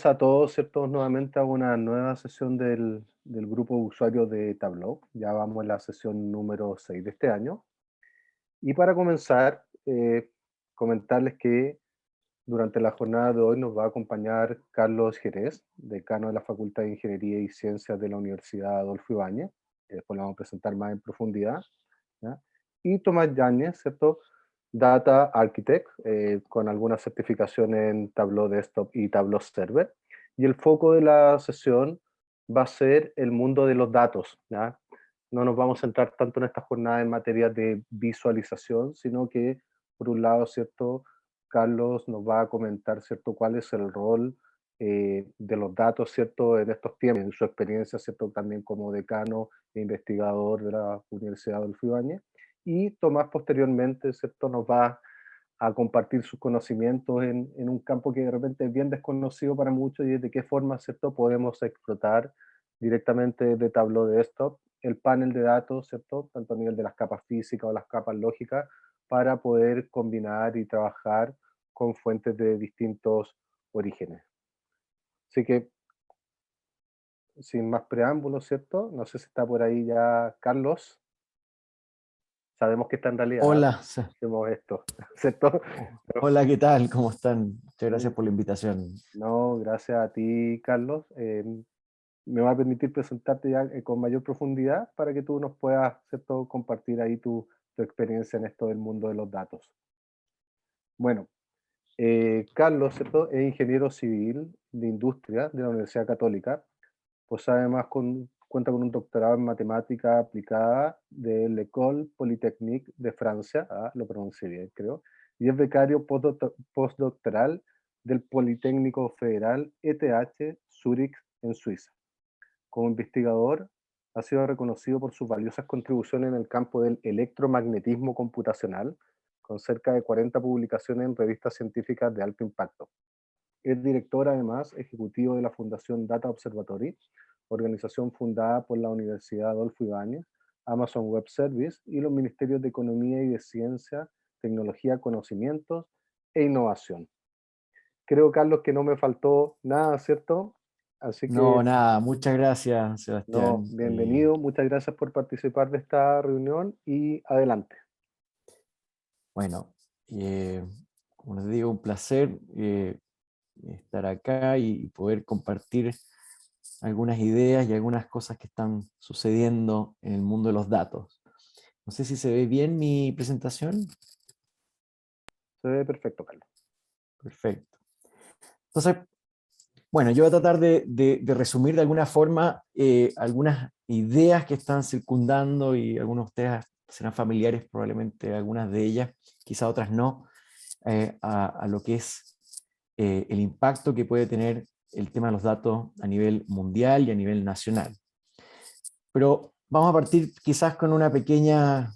Bienvenidos a todos, ¿cierto? Nuevamente a una nueva sesión del grupo de usuarios de Tableau. Ya vamos en la sesión número 6 de este año. Y para comenzar, comentarles que durante la jornada de hoy nos va a acompañar Carlos Jerez, decano de la Facultad de Ingeniería y Ciencias de la Universidad Adolfo Ibáñez, que después lo vamos a presentar más en profundidad, ¿ya? Y Tomás Yáñez, ¿cierto? Data Architect, con alguna certificación en Tableau Desktop y Tableau Server. Y el foco de la sesión va a ser el mundo de los datos, ¿ya? No nos vamos a centrar tanto en esta jornada en materia de visualización, sino que, por un lado, ¿cierto? Carlos nos va a comentar, ¿cierto?, cuál es el rol de los datos, ¿cierto?, en estos tiempos, en su experiencia, ¿cierto?, también como decano e investigador de la Universidad Adolfo Ibáñez. Y Tomás posteriormente, ¿cierto?, nos va a compartir sus conocimientos en un campo que de repente es bien desconocido para muchos, y es de qué forma, ¿cierto?, podemos explotar directamente de Tableau de Desktop el panel de datos, ¿cierto?, tanto a nivel de las capas físicas o las capas lógicas, para poder combinar y trabajar con fuentes de distintos orígenes. Así que, sin más preámbulos, ¿cierto? No sé si está por ahí ya Carlos. Sabemos que está en realidad, Hola, hacemos esto, ¿cierto? Pero, hola, ¿qué tal? ¿Cómo están? Muchas gracias mm, por la invitación. no, gracias a ti, Carlos. Me va a permitir presentarte ya con mayor profundidad para que tú nos puedas, ¿cierto?, compartir ahí tu experiencia en esto del mundo de los datos. Bueno, Carlos, ¿cierto?, es ingeniero civil de industria de la Universidad Católica. Pues además cuenta con un doctorado en matemática aplicada de l'École Polytechnique de Francia, lo pronuncié bien, creo, y es becario postdoctoral del Politécnico Federal ETH Zúrich en Suiza. Como investigador, ha sido reconocido por sus valiosas contribuciones en el campo del electromagnetismo computacional, con cerca de 40 publicaciones en revistas científicas de alto impacto. Es director, además, ejecutivo de la Fundación Data Observatory, organización fundada por la Universidad Adolfo Ibáñez, Amazon Web Service y los Ministerios de Economía y de Ciencia, Tecnología, Conocimientos e Innovación. Creo, Carlos, que no me faltó nada, ¿cierto? Así que, No, nada, muchas gracias, no, Sebastián. bienvenido, muchas gracias por participar de esta reunión y adelante. Bueno, eh, como les digo, un placer estar acá y poder compartir algunas ideas y algunas cosas que están sucediendo en el mundo de los datos. No sé si se ve bien mi presentación. Se ve perfecto, Carlos. Perfecto. Entonces, bueno, yo voy a tratar de resumir de alguna forma algunas ideas que están circundando, y algunos de ustedes serán familiares probablemente algunas de ellas, quizá otras no, a lo que es el impacto que puede tener el tema de los datos a nivel mundial y a nivel nacional. Pero vamos a partir quizás con una pequeña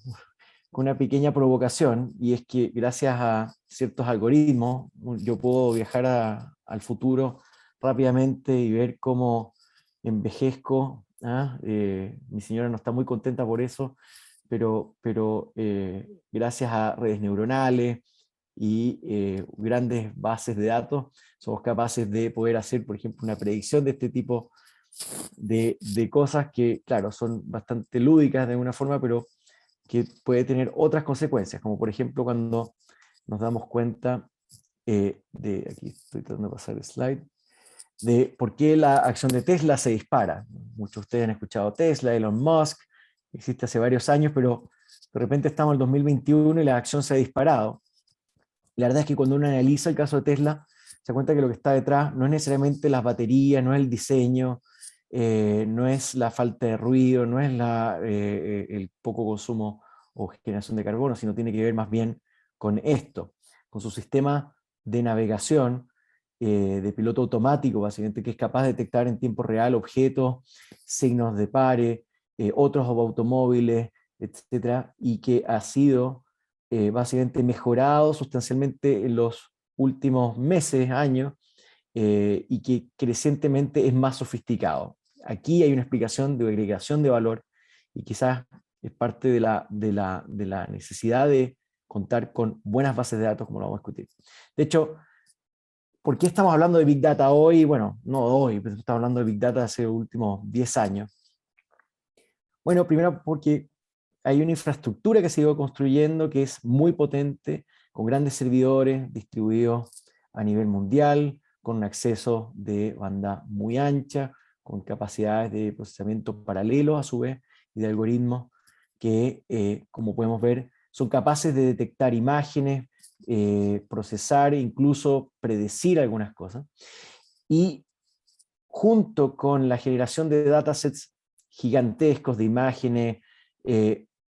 provocación, y es que gracias a ciertos algoritmos yo puedo viajar al futuro rápidamente y ver cómo envejezco. Mi señora no está muy contenta por eso, pero gracias a redes neuronales y grandes bases de datos somos capaces de poder hacer, por ejemplo, una predicción de este tipo de cosas que, claro, son bastante lúdicas de alguna forma, pero que puede tener otras consecuencias, como por ejemplo cuando nos damos cuenta aquí estoy tratando de pasar el slide, de por qué la acción de Tesla se dispara. Muchos de ustedes han escuchado Tesla, Elon Musk, existe hace varios años, pero de repente estamos en el 2021 y la acción se ha disparado. La verdad es que cuando uno analiza el caso de Tesla, se da cuenta que lo que está detrás no es necesariamente las baterías, no es el diseño, no es la falta de ruido, no es el poco consumo o generación de carbono, sino tiene que ver más bien con esto, con su sistema de navegación, de piloto automático, básicamente, que es capaz de detectar en tiempo real objetos, signos de pare, otros automóviles, etcétera, y que ha sido básicamente mejorado sustancialmente en los últimos meses, años, y que crecientemente es más sofisticado. Aquí hay una explicación de agregación de valor, y quizás es parte de la necesidad de contar con buenas bases de datos, como lo vamos a discutir. De hecho, ¿Por qué estamos hablando de Big Data hoy? Bueno, no hoy, pero estamos hablando de Big Data hace los últimos 10 años. Bueno, primero porque hay una infraestructura que se ha ido construyendo que es muy potente, con grandes servidores distribuidos a nivel mundial, con un acceso de banda muy ancha, con capacidades de procesamiento paralelo a su vez, y de algoritmos que, como podemos ver, son capaces de detectar imágenes, procesar e incluso predecir algunas cosas. Y junto con la generación de datasets gigantescos de imágenes,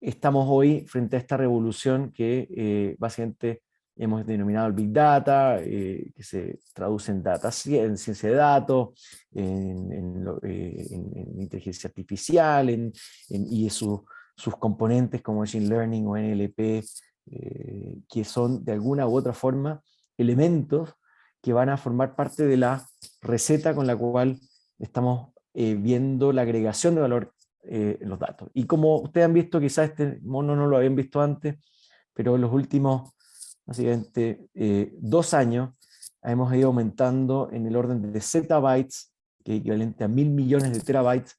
estamos hoy frente a esta revolución que básicamente hemos denominado el Big Data, que se traduce en, en ciencia de datos, en inteligencia artificial, y sus componentes como Machine Learning o NLP, que son de alguna u otra forma elementos que van a formar parte de la receta con la cual estamos viendo la agregación de valor en los datos. Y como ustedes han visto, quizás este mono no lo habían visto antes, pero en los últimos, básicamente, 2 años, hemos ido aumentando en el orden de zettabytes, que es equivalente a 1000 millones de terabytes,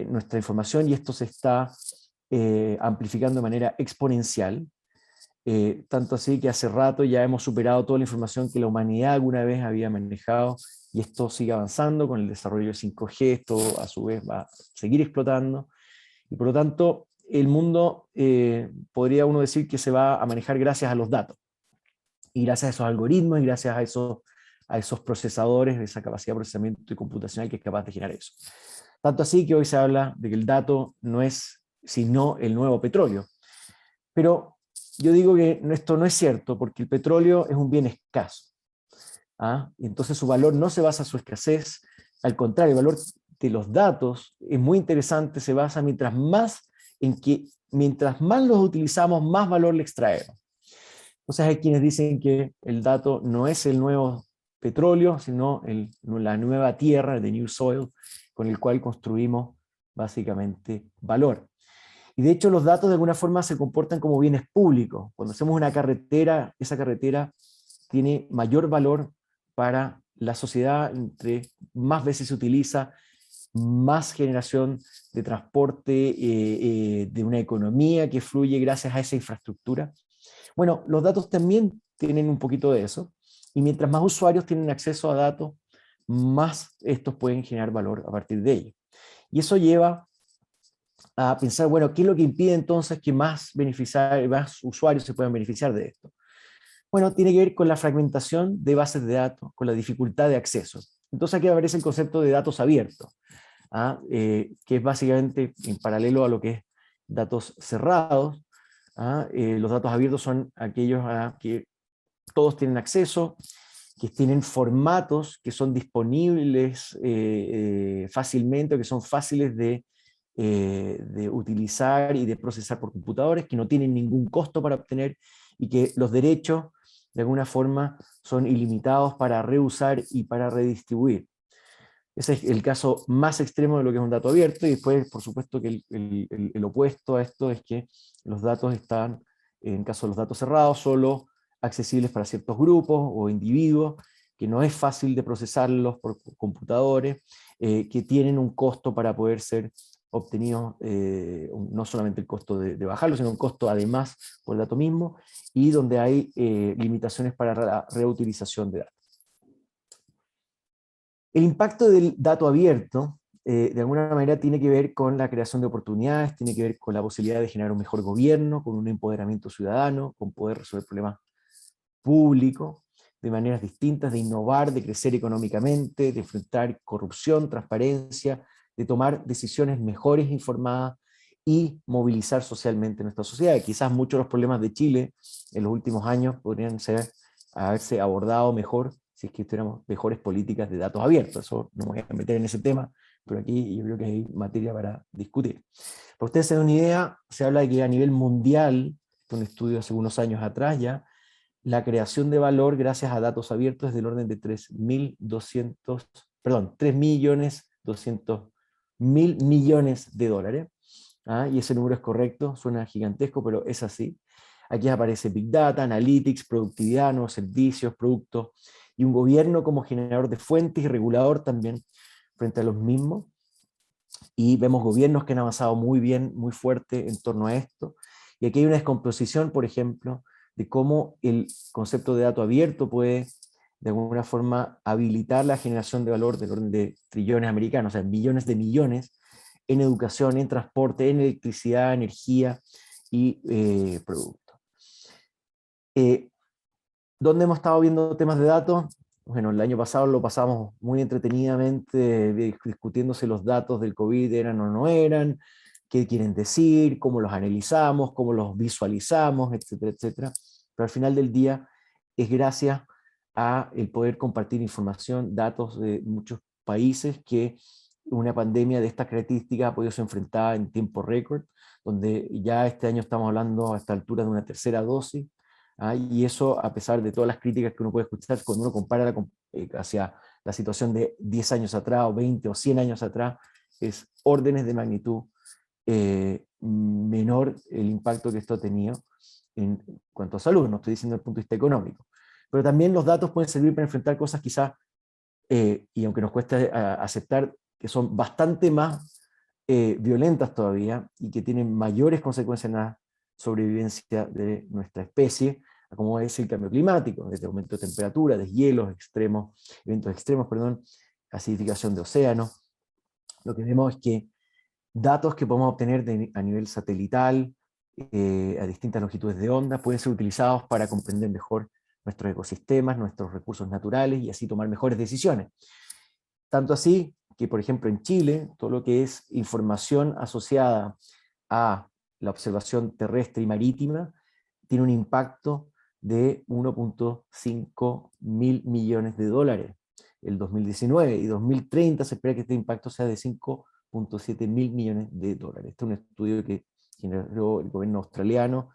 nuestra información, y esto se está amplificando de manera exponencial. Tanto así que hace rato ya hemos superado toda la información que la humanidad alguna vez había manejado, y esto sigue avanzando con el desarrollo de 5G, esto a su vez va a seguir explotando, y por lo tanto el mundo podría uno decir que se va a manejar gracias a los datos, y gracias a esos algoritmos, y gracias a esos procesadores, esa capacidad de procesamiento y computacional que es capaz de generar eso. Tanto así que hoy se habla de que el dato no es sino el nuevo petróleo. Pero yo digo que esto no es cierto, porque el petróleo es un bien escaso. Y entonces su valor no se basa en su escasez, al contrario, el valor de los datos es muy interesante, se basa mientras más los utilizamos, más valor le extraemos. Entonces hay quienes dicen que el dato no es el nuevo petróleo, sino la nueva tierra, the new soil, con el cual construimos básicamente valor. Y de hecho los datos de alguna forma se comportan como bienes públicos. Cuando hacemos una carretera, esa carretera tiene mayor valor para la sociedad, entre más veces se utiliza, más generación de transporte, de una economía que fluye gracias a esa infraestructura. Bueno, los datos también tienen un poquito de eso, y mientras más usuarios tienen acceso a datos, más estos pueden generar valor a partir de ellos. Y eso lleva a pensar, bueno, ¿qué es lo que impide entonces que más usuarios se puedan beneficiar de esto? Bueno, tiene que ver con la fragmentación de bases de datos, con la dificultad de acceso. Entonces aquí aparece el concepto de datos abiertos, que es básicamente en paralelo a lo que es datos cerrados. Los datos abiertos son aquellos que todos tienen acceso, que tienen formatos que son disponibles fácilmente, o que son fáciles de utilizar y de procesar por computadores, que no tienen ningún costo para obtener, y que los derechos de alguna forma son ilimitados para reusar y para redistribuir. Ese es el caso más extremo de lo que es un dato abierto, y después, por supuesto, que el opuesto a esto es que los datos están, en caso de los datos cerrados, solo accesibles para ciertos grupos o individuos, que no es fácil de procesarlos por computadores, que tienen un costo para poder ser obtenidos, no solamente el costo de bajarlo, sino un costo además por el dato mismo, y donde hay limitaciones para la reutilización de datos. El impacto del dato abierto, de alguna manera, tiene que ver con la creación de oportunidades, tiene que ver con la posibilidad de generar un mejor gobierno, con un empoderamiento ciudadano, con poder resolver problemas públicos de maneras distintas, de innovar, de crecer económicamente, de enfrentar corrupción, transparencia, de tomar decisiones mejores informadas y movilizar socialmente nuestra sociedad. Quizás muchos de los problemas de Chile en los últimos años podrían haberse abordado mejor si es que tuviéramos mejores políticas de datos abiertos. Eso no me voy a meter en ese tema, pero aquí yo creo que hay materia para discutir. Para ustedes se den una idea, se habla de que a nivel mundial, un estudio hace unos años atrás ya, la creación de valor gracias a datos abiertos es del orden de 3.200.000 millones de dólares. Y ese número es correcto, suena gigantesco, pero es así. Aquí aparece Big Data, Analytics, productividad, nuevos servicios, productos, y un gobierno como generador de fuentes y regulador también frente a los mismos. Y vemos gobiernos que han avanzado muy bien, muy fuerte en torno a esto. Y aquí hay una descomposición, por ejemplo, de cómo el concepto de dato abierto puede, de alguna forma, habilitar la generación de valor del orden de trillones americanos, o sea, billones de millones, en educación, en transporte, en electricidad, energía y productos. ¿Dónde hemos estado viendo temas de datos? Bueno, el año pasado lo pasamos muy entretenidamente discutiendo si los datos del COVID eran o no eran, qué quieren decir, cómo los analizamos, cómo los visualizamos, etcétera, etcétera. Pero al final del día es gracias a el poder compartir información, datos de muchos países, que una pandemia de estas características ha podido ser enfrentada en tiempo récord, donde ya este año estamos hablando a esta altura de una tercera dosis. Y eso, a pesar de todas las críticas que uno puede escuchar, cuando uno compara hacia la situación de 10 años atrás, o 20 o 100 años atrás, es órdenes de magnitud menor el impacto que esto ha tenido en cuanto a salud, no estoy diciendo desde el punto de vista económico. Pero también los datos pueden servir para enfrentar cosas quizás, y aunque nos cueste aceptar, que son bastante más violentas todavía, y que tienen mayores consecuencias en la sobrevivencia de nuestra especie, como es el cambio climático, desde aumento de temperatura, deshielos extremos, eventos extremos, perdón, acidificación de océanos. Lo que vemos es que datos que podemos obtener a nivel satelital, a distintas longitudes de onda, pueden ser utilizados para comprender mejor nuestros ecosistemas, nuestros recursos naturales, y así tomar mejores decisiones. Tanto así que, por ejemplo, en Chile, todo lo que es información asociada a la observación terrestre y marítima tiene un impacto de 1.5 mil millones de dólares el 2019, y 2030 se espera que este impacto sea de 5.7 mil millones de dólares. Este es un estudio que generó el gobierno australiano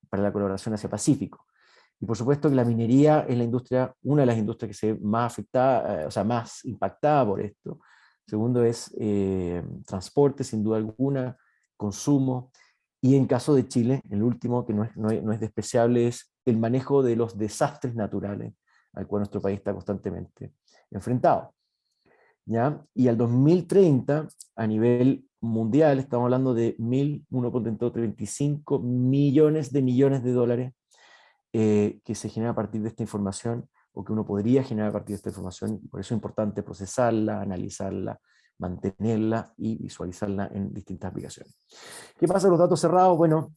para la colaboración Asia-Pacífico. Y por supuesto que la minería es la industria, una de las industrias que se ve más afectada, o sea, más impactada por esto. Segundo es transporte, sin duda alguna, consumo, y en caso de Chile, el último, que no es despreciable, es el manejo de los desastres naturales, al cual nuestro país está constantemente enfrentado. ¿Ya? Y al 2030, a nivel mundial, estamos hablando de 1.35 millones de dólares que se genera a partir de esta información, o que uno podría generar a partir de esta información, y por eso es importante procesarla, analizarla, mantenerla y visualizarla en distintas aplicaciones. ¿Qué pasa con los datos cerrados? Bueno,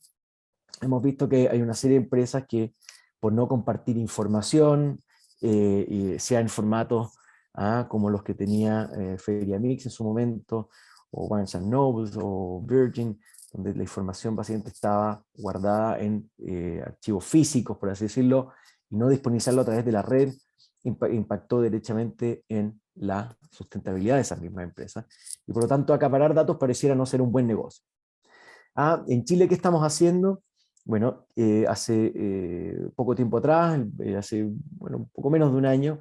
hemos visto que hay una serie de empresas que, por no compartir información, sea en formatos como los que tenía FeriaMix en su momento, o Barnes & Noble, o Virgin, donde la información básicamente estaba guardada en archivos físicos, por así decirlo, y no disponibilizarlo a través de la red, impactó derechamente en la sustentabilidad de esas mismas empresas, y por lo tanto acaparar datos pareciera no ser un buen negocio. En Chile, ¿qué estamos haciendo? Bueno, hace poco tiempo atrás, hace un poco menos de un año,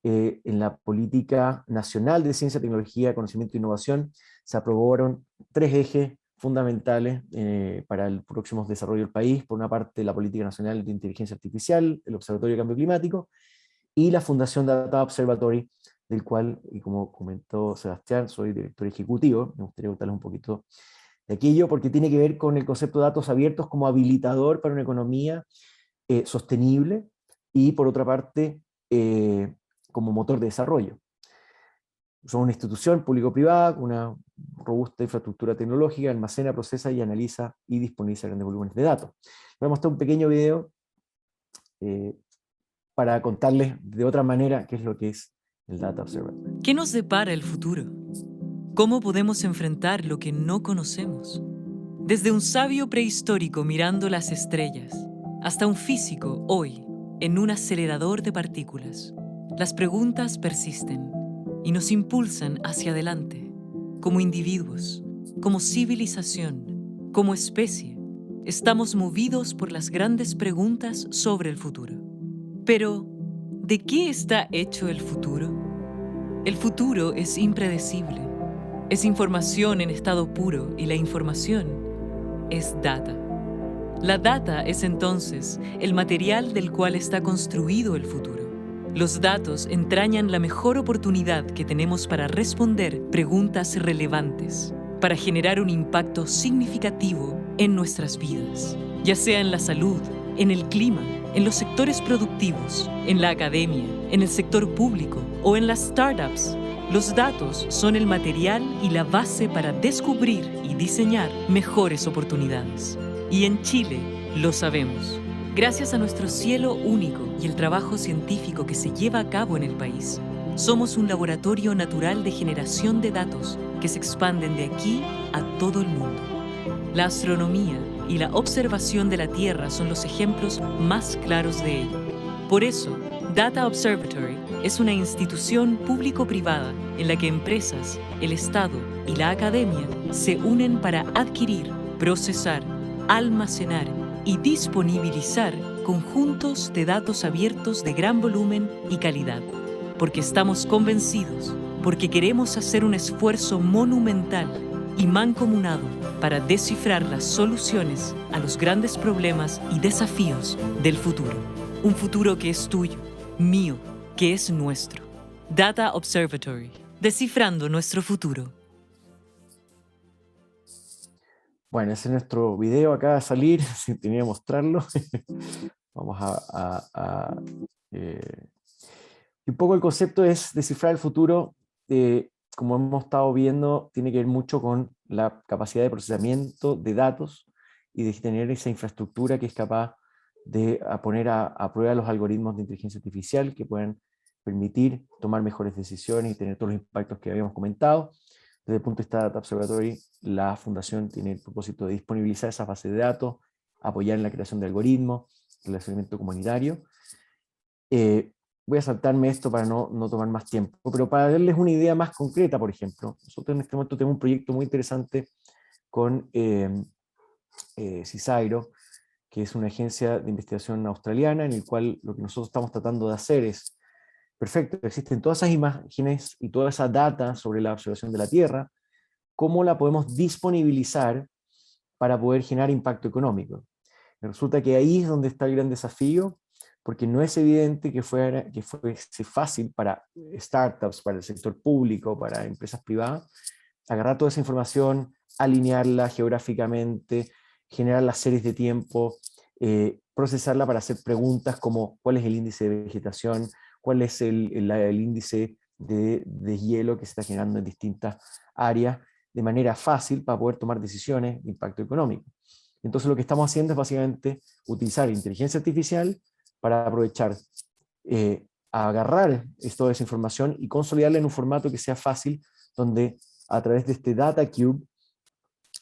en la Política Nacional de Ciencia, Tecnología, Conocimiento e Innovación, se aprobaron 3 ejes fundamentales para el próximo desarrollo del país. Por una parte, la Política Nacional de Inteligencia Artificial, el Observatorio de Cambio Climático, y la Fundación Data Observatory, del cual, y como comentó Sebastián, soy director ejecutivo. Me gustaría contarles un poquito de aquello, porque tiene que ver con el concepto de datos abiertos como habilitador para una economía sostenible, y por otra parte, como motor de desarrollo. Somos una institución público-privada con una robusta infraestructura tecnológica, almacena, procesa y analiza y disponibiliza grandes volúmenes de datos. Voy a mostrar un pequeño video para contarles de otra manera qué es lo que es el Data Observatory. ¿Qué nos depara el futuro? ¿Cómo podemos enfrentar lo que no conocemos? Desde un sabio prehistórico mirando las estrellas, hasta un físico hoy en un acelerador de partículas, las preguntas persisten y nos impulsan hacia adelante. Como individuos, como civilización, como especie, estamos movidos por las grandes preguntas sobre el futuro. Pero, ¿de qué está hecho el futuro? El futuro es impredecible. Es información en estado puro, y la información es data. La data es entonces el material del cual está construido el futuro. Los datos entrañan la mejor oportunidad que tenemos para responder preguntas relevantes, para generar un impacto significativo en nuestras vidas, ya sea en la salud, en el clima, en los sectores productivos, en la academia, en el sector público o en las startups. Los datos son el material y la base para descubrir y diseñar mejores oportunidades. Y en Chile lo sabemos. Gracias a nuestro cielo único y el trabajo científico que se lleva a cabo en el país, somos un laboratorio natural de generación de datos que se expanden de aquí a todo el mundo. La astronomía y la observación de la Tierra son los ejemplos más claros de ello. Por eso, Data Observatory es una institución público-privada en la que empresas, el Estado y la academia se unen para adquirir, procesar, almacenar y disponibilizar conjuntos de datos abiertos de gran volumen y calidad. Porque estamos convencidos, porque queremos hacer un esfuerzo monumental y mancomunado para descifrar las soluciones a los grandes problemas y desafíos del futuro. Un futuro que es tuyo, mío, que es nuestro. Data Observatory, descifrando nuestro futuro. Bueno, ese es nuestro video, acaba de salir, si tenía que mostrarlo. Vamos y un poco el concepto es descifrar el futuro. Como hemos estado viendo, tiene que ver mucho con la capacidad de procesamiento de datos y de tener esa infraestructura que es capaz de poner a prueba los algoritmos de inteligencia artificial que puedan permitir tomar mejores decisiones y tener todos los impactos que habíamos comentado. Desde el punto de vista de Data Observatory, la Fundación tiene el propósito de disponibilizar esas bases de datos, apoyar en la creación de algoritmos, relacionamiento comunitario. Voy a saltarme esto para no tomar más tiempo, pero para darles una idea más concreta, por ejemplo, nosotros en este momento tenemos un proyecto muy interesante con CSIRO, que es una agencia de investigación australiana, en el cual lo que nosotros estamos tratando de hacer es, perfecto, existen todas esas imágenes y toda esa data sobre la observación de la Tierra, ¿cómo la podemos disponibilizar para poder generar impacto económico? Y resulta que ahí es donde está el gran desafío, porque no es evidente que fuese fácil para startups, para el sector público, para empresas privadas, agarrar toda esa información, alinearla geográficamente, generar las series de tiempo, procesarla para hacer preguntas como cuál es el índice de vegetación, cuál es el índice de hielo que se está generando en distintas áreas, de manera fácil para poder tomar decisiones de impacto económico. Entonces lo que estamos haciendo es básicamente utilizar inteligencia artificial para aprovechar, agarrar toda esa información y consolidarla en un formato que sea fácil, donde a través de este Data Cube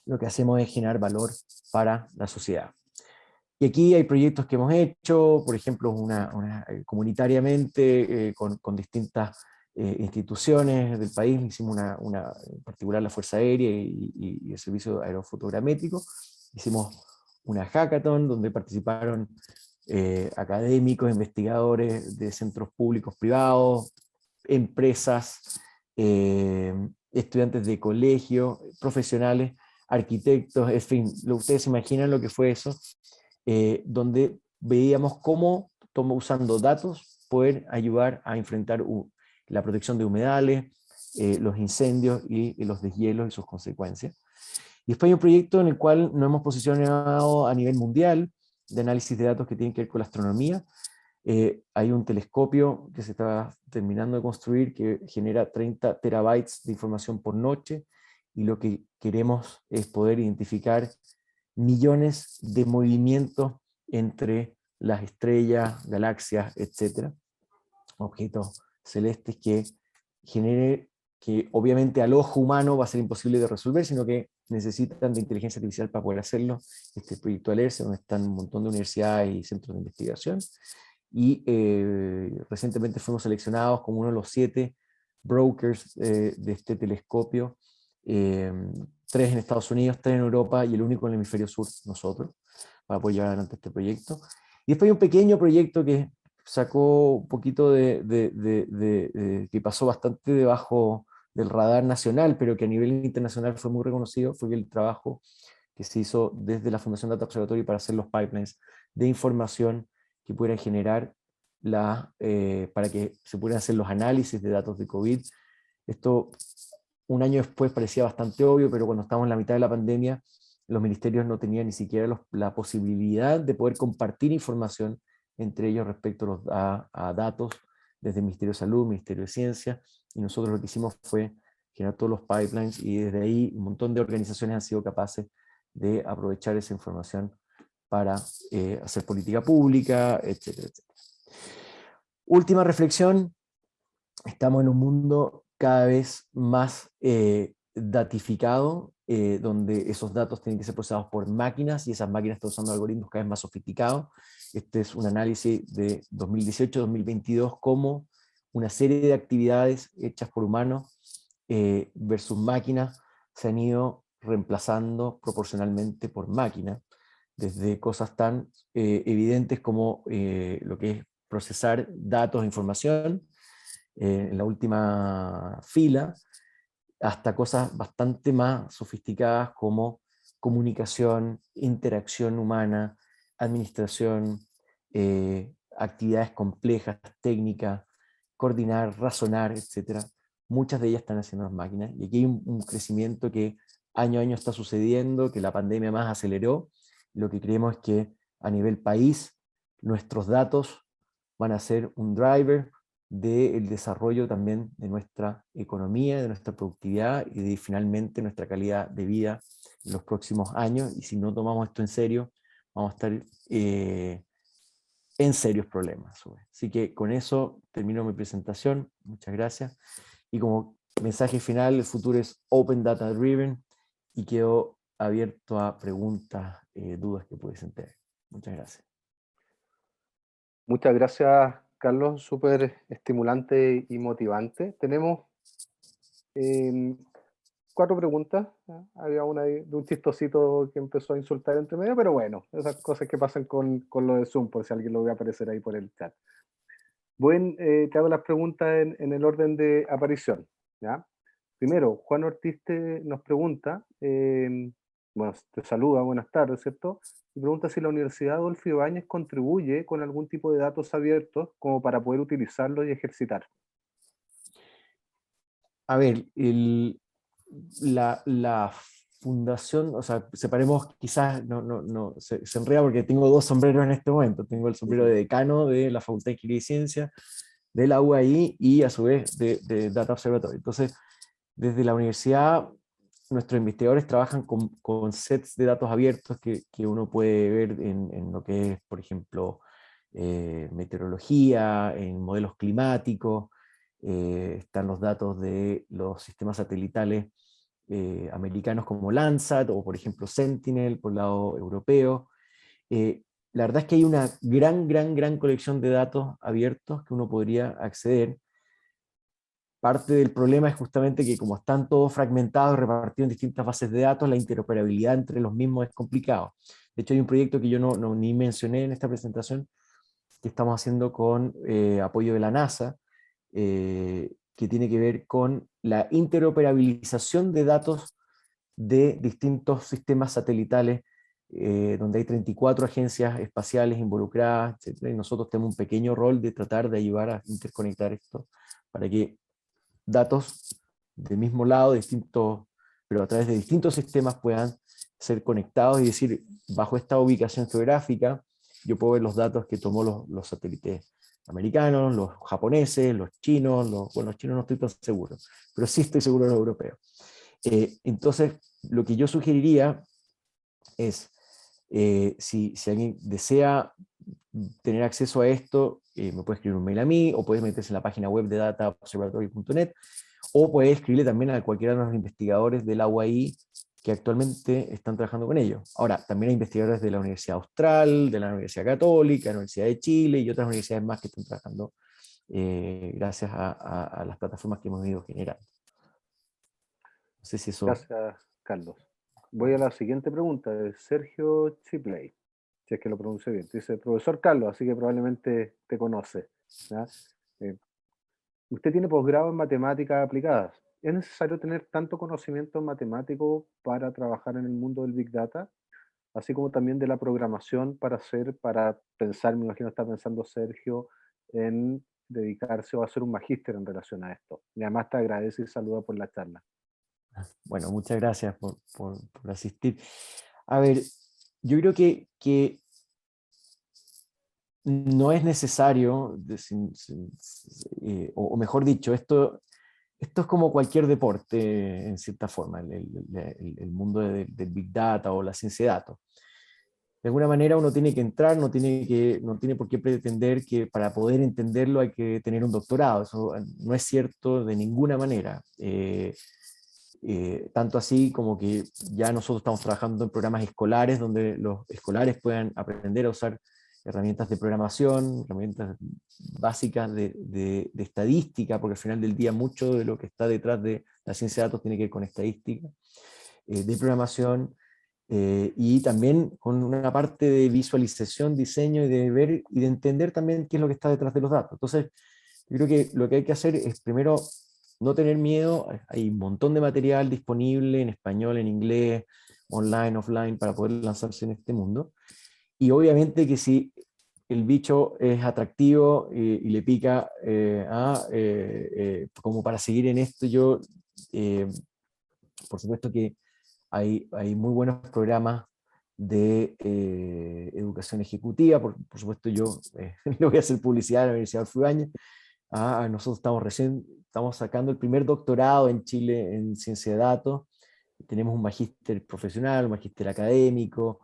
lo que hacemos es generar valor para la sociedad. Y aquí hay proyectos que hemos hecho, por ejemplo, comunitariamente, con distintas instituciones del país. Hicimos en particular la Fuerza Aérea y el Servicio Aerofotogramétrico. Hicimos una hackathon donde participaron académicos, investigadores de centros públicos, privados, empresas, estudiantes de colegio, profesionales, arquitectos, en fin, ustedes se imaginan lo que fue eso, donde veíamos cómo, usando datos, poder ayudar a enfrentar la protección de humedales, los incendios y los deshielos y sus consecuencias. Y después hay un proyecto en el cual nos hemos posicionado a nivel mundial de análisis de datos que tienen que ver con la astronomía. Hay un telescopio que se está terminando de construir que genera 30 terabytes de información por noche, y lo que queremos es poder identificar millones de movimientos entre las estrellas, galaxias, etcétera, objetos celestes que obviamente al ojo humano va a ser imposible de resolver, sino que necesitan de inteligencia artificial para poder hacerlo. Este proyecto ALERCE, donde están un montón de universidades y centros de investigación, y recientemente fuimos seleccionados como uno de los 7 brokers de este telescopio, 3 en Estados Unidos, 3 en Europa y el único en el hemisferio sur, nosotros, para poder llevar adelante este proyecto. Y después hay un pequeño proyecto que sacó un poquito que pasó bastante debajo del radar nacional, pero que a nivel internacional fue muy reconocido, fue el trabajo que se hizo desde la Fundación Data Observatory para hacer los pipelines de información que pudieran generar para que se pudieran hacer los análisis de datos de COVID. Esto un año después parecía bastante obvio, pero cuando estábamos en la mitad de la pandemia, los ministerios no tenían ni siquiera la posibilidad de poder compartir información entre ellos respecto a datos desde el Ministerio de Salud, Ministerio de Ciencia, y nosotros lo que hicimos fue generar todos los pipelines, y desde ahí un montón de organizaciones han sido capaces de aprovechar esa información para hacer política pública, etcétera, etcétera. Última reflexión: estamos en un mundo cada vez más datificado, donde esos datos tienen que ser procesados por máquinas, y esas máquinas están usando algoritmos cada vez más sofisticados. Este es un análisis de 2018-2022, como una serie de actividades hechas por humanos versus máquinas se han ido reemplazando proporcionalmente por máquinas, desde cosas tan evidentes como lo que es procesar datos e información, en la última fila, hasta cosas bastante más sofisticadas como comunicación, interacción humana, administración, actividades complejas, técnicas, coordinar, razonar, etc. Muchas de ellas están haciendo las máquinas, y aquí hay un crecimiento que año a año está sucediendo, que la pandemia más aceleró. Lo que creemos es que a nivel país, nuestros datos van a ser un driver del desarrollo también de nuestra economía, de nuestra productividad y de finalmente nuestra calidad de vida en los próximos años. Y si no tomamos esto en serio, vamos a estar en serios problemas. Así que con eso termino mi presentación. Muchas gracias. Y como mensaje final, el futuro es Open Data Driven, y quedo abierto a preguntas, dudas que pudiesen tener. Muchas gracias. Muchas gracias, Carlos, súper estimulante y motivante. Tenemos 4 preguntas. Había una de un chistosito que empezó a insultar entre medio, pero bueno, esas cosas que pasan con lo de Zoom, por si alguien lo ve aparecer ahí por el chat. Te hago las preguntas en el orden de aparición, ¿ya? Primero, Juan Ortiz nos pregunta, bueno, te saluda, buenas tardes, ¿cierto? Y pregunta si la Universidad Adolfo Ibáñez contribuye con algún tipo de datos abiertos como para poder utilizarlos y ejercitar. A ver, la fundación, o sea, separemos, quizás se enreda porque tengo 2 sombreros en este momento. Tengo el sombrero de decano de la Facultad de Ingeniería y Ciencia de la UAI, y a su vez de Data Observatory. Entonces, desde la universidad, nuestros investigadores trabajan con sets de datos abiertos que uno puede ver en lo que es, por ejemplo, meteorología, en modelos climáticos. Están los datos de los sistemas satelitales americanos como Landsat, o por ejemplo Sentinel por el lado europeo. La verdad es que hay una gran colección de datos abiertos que uno podría acceder. Parte del problema es justamente que, como están todos fragmentados, repartidos en distintas bases de datos, la interoperabilidad entre los mismos es complicado. De hecho, hay un proyecto que yo ni mencioné en esta presentación, que estamos haciendo con apoyo de la NASA, que tiene que ver con la interoperabilización de datos de distintos sistemas satelitales, donde hay 34 agencias espaciales involucradas, etc. Y nosotros tenemos un pequeño rol de tratar de ayudar a interconectar esto, para que datos del mismo lado, distintos, pero a través de distintos sistemas, puedan ser conectados, y decir, bajo esta ubicación geográfica, yo puedo ver los datos que tomó los satélites americanos, los japoneses, los chinos, bueno, los chinos no estoy tan seguro, pero sí estoy seguro de los europeos. Entonces, lo que yo sugeriría es, si alguien desea tener acceso a esto, me puede escribir un mail a mí, o puede meterse en la página web de dataobservatory.net, o puede escribirle también a cualquiera de los investigadores de la UAI que actualmente están trabajando con ellos. Ahora, también hay investigadores de la Universidad Austral, de la Universidad Católica, de la Universidad de Chile y otras universidades más que están trabajando gracias a las plataformas que hemos ido generando. No sé si eso... Gracias, Carlos. Voy a la siguiente pregunta de Sergio Chipley, si es que lo pronuncio bien. Dice, profesor Carlos, así que probablemente te conoce, ¿ya? Usted tiene posgrado en matemáticas aplicadas. ¿Es necesario tener tanto conocimiento en matemático para trabajar en el mundo del Big Data? Así como también de la programación para pensar, me imagino está pensando Sergio, en dedicarse o hacer un magíster en relación a esto. Y además te agradece y saluda por la charla. Bueno, muchas gracias por asistir. A ver, yo creo que no es necesario, o mejor dicho, esto es como cualquier deporte en cierta forma, el mundo del Big Data o la ciencia de datos. De alguna manera uno tiene que entrar, no tiene por qué pretender que para poder entenderlo hay que tener un doctorado. Eso no es cierto de ninguna manera. Tanto así como que ya nosotros estamos trabajando en programas escolares donde los escolares puedan aprender a usar herramientas de programación, herramientas básicas de estadística, porque al final del día mucho de lo que está detrás de la ciencia de datos tiene que ver con estadística, de programación, y también con una parte de visualización, diseño y de ver y de entender también qué es lo que está detrás de los datos. Entonces, yo creo que lo que hay que hacer es primero no tener miedo, hay un montón de material disponible en español, en inglés, online, offline, para poder lanzarse en este mundo. Y obviamente que si el bicho es atractivo y le pica como para seguir en esto, yo, por supuesto que hay muy buenos programas de educación ejecutiva, por supuesto yo le voy a hacer publicidad a la Universidad de Orfibáñez. Nosotros estamos sacando el primer doctorado en Chile en ciencia de datos, tenemos un magíster profesional, un magíster académico,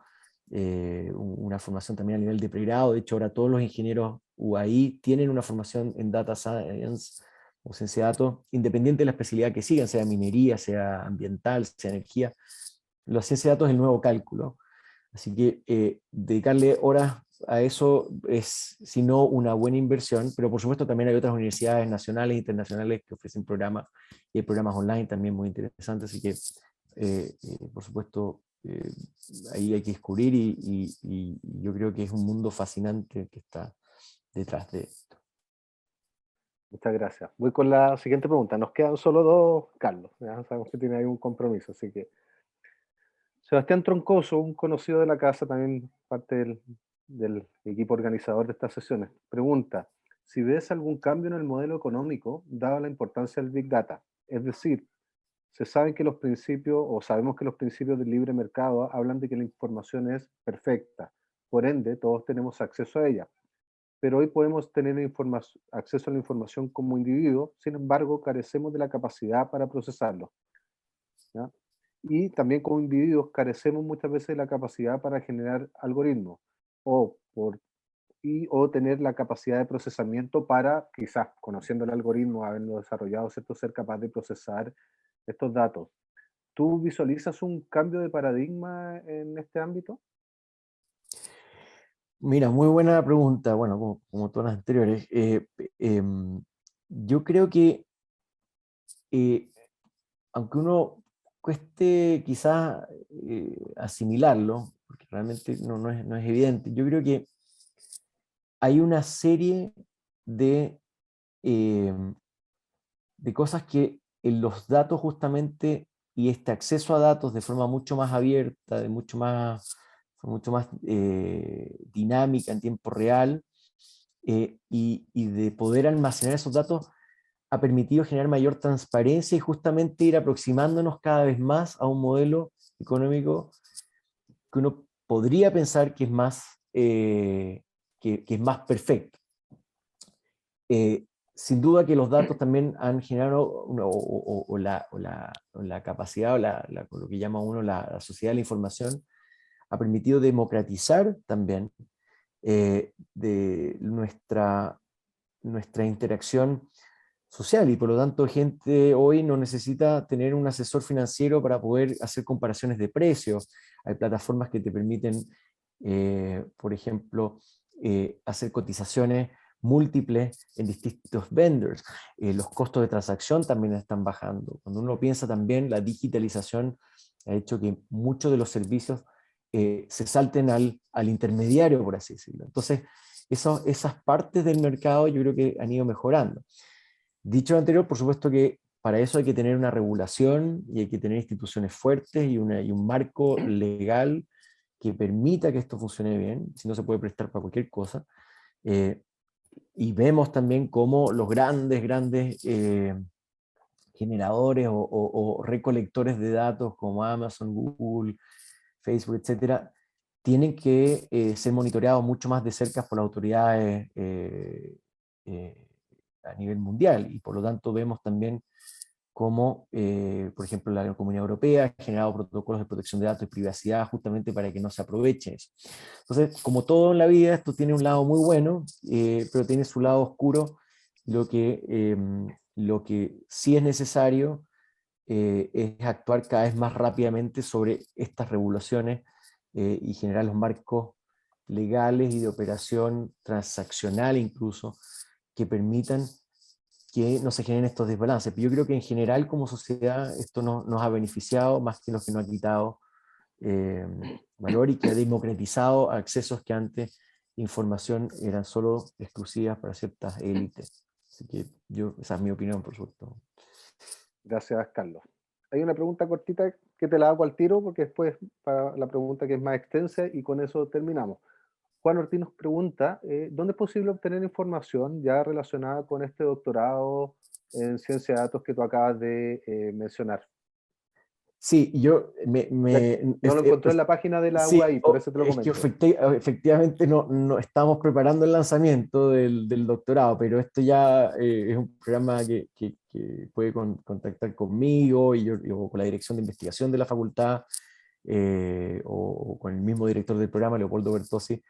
una formación también a nivel de pregrado. De hecho ahora todos los ingenieros UAI tienen una formación en Data Science o ciencia de datos, independiente de la especialidad que sigan, sea minería, sea ambiental, sea energía. La ciencia de datos es el nuevo cálculo, así que dedicarle horas a eso es, si no, una buena inversión, pero por supuesto también hay otras universidades nacionales e internacionales que ofrecen programas, y hay programas online también muy interesantes, así que por supuesto ahí hay que descubrir y yo creo que es un mundo fascinante que está detrás de esto. Muchas gracias. Voy con la siguiente pregunta. Nos quedan solo dos, Carlos. Ya sabemos que tiene ahí un compromiso, así que Sebastián Troncoso, un conocido de la casa, también parte del equipo organizador de estas sesiones, pregunta si ves algún cambio en el modelo económico dada la importancia del Big Data. Es decir, se saben que los principios, o sabemos que los principios del libre mercado hablan de que la información es perfecta, por ende todos tenemos acceso a ella, pero hoy podemos tener acceso a la información como individuo, sin embargo carecemos de la capacidad para procesarlo, ¿ya? Y también como individuos carecemos muchas veces de la capacidad para generar algoritmos o, o tener la capacidad de procesamiento para, quizás conociendo el algoritmo, haberlo desarrollado, ¿cierto?, ser capaz de procesar estos datos. ¿Tú visualizas un cambio de paradigma en este ámbito? Mira, muy buena pregunta, bueno, como todas las anteriores. Yo creo que eh, aunque uno cueste quizás asimilarlo, porque realmente no es evidente, yo creo que hay una serie de, eh, de cosas que en los datos justamente, y este acceso a datos de forma mucho más abierta, de mucho más dinámica en tiempo real, y de poder almacenar esos datos ha permitido generar mayor transparencia y justamente ir aproximándonos cada vez más a un modelo económico que uno podría pensar que es más, que es más perfecto. Sin duda que los datos también han generado la capacidad, lo que llama uno la sociedad de la información, ha permitido democratizar también de nuestra interacción social, y por lo tanto gente hoy no necesita tener un asesor financiero para poder hacer comparaciones de precios. Hay plataformas que te permiten, por ejemplo, hacer cotizaciones múltiples en distintos vendors. Los costos de transacción también están bajando. Cuando uno piensa también, la digitalización ha hecho que muchos de los servicios se salten al intermediario, por así decirlo. Entonces, esas partes del mercado yo creo que han ido mejorando. Dicho lo anterior, por supuesto que para eso hay que tener una regulación y hay que tener instituciones fuertes y un marco legal que permita que esto funcione bien, si no se puede prestar para cualquier cosa. y vemos también cómo los grandes generadores o recolectores de datos como Amazon, Google, Facebook, etcétera, tienen que ser monitoreados mucho más de cerca por las autoridades a nivel mundial, y por lo tanto vemos también cómo, por ejemplo, la Comunidad Europea ha generado protocolos de protección de datos y privacidad justamente para que no se aproveche eso. Entonces, como todo en la vida, esto tiene un lado muy bueno, pero tiene su lado oscuro. Lo que sí es necesario es actuar cada vez más rápidamente sobre estas regulaciones y generar los marcos legales y de operación transaccional incluso que permitan que no se generen estos desbalances. Pero yo creo que en general como sociedad esto nos ha beneficiado más que lo que nos ha quitado valor, y que ha democratizado accesos que antes información eran solo exclusivas para ciertas élites. Así que esa es mi opinión, por supuesto. Gracias, Carlos. Hay una pregunta cortita que te la hago al tiro, porque después para la pregunta que es más extensa, y con eso terminamos. Juan Ortiz nos pregunta, ¿dónde es posible obtener información ya relacionada con este doctorado en ciencia de datos que tú acabas de mencionar? Sí, yo No lo encontré en la página de la sí, UAI, por eso te lo es que comento. efectivamente no estamos preparando el lanzamiento del doctorado, pero esto ya es un programa que puede contactar conmigo o con la dirección de investigación de la facultad, o con el mismo director del programa, Leopoldo Bertossi,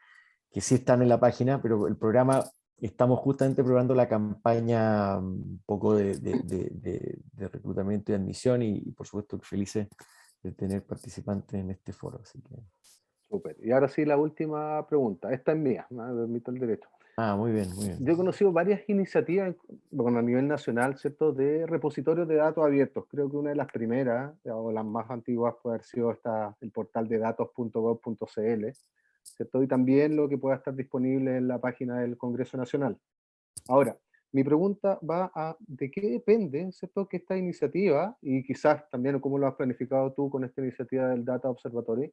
que sí están en la página, pero el programa, estamos justamente probando la campaña un poco de reclutamiento y admisión, y por supuesto que felices de tener participantes en este foro. Así que... Súper. Y ahora sí, la última pregunta. Esta es mía, me permito el derecho. muy bien, muy bien. Yo he conocido varias iniciativas, bueno, a nivel nacional, ¿cierto?, de repositorios de datos abiertos. Creo que una de las primeras, o las más antiguas, puede haber sido el portal de datos.gov.cl, ¿cierto? Y también lo que pueda estar disponible en la página del Congreso Nacional. Ahora, mi pregunta va a ¿de qué depende, ¿cierto?, que esta iniciativa, y quizás también cómo lo has planificado tú con esta iniciativa del Data Observatory,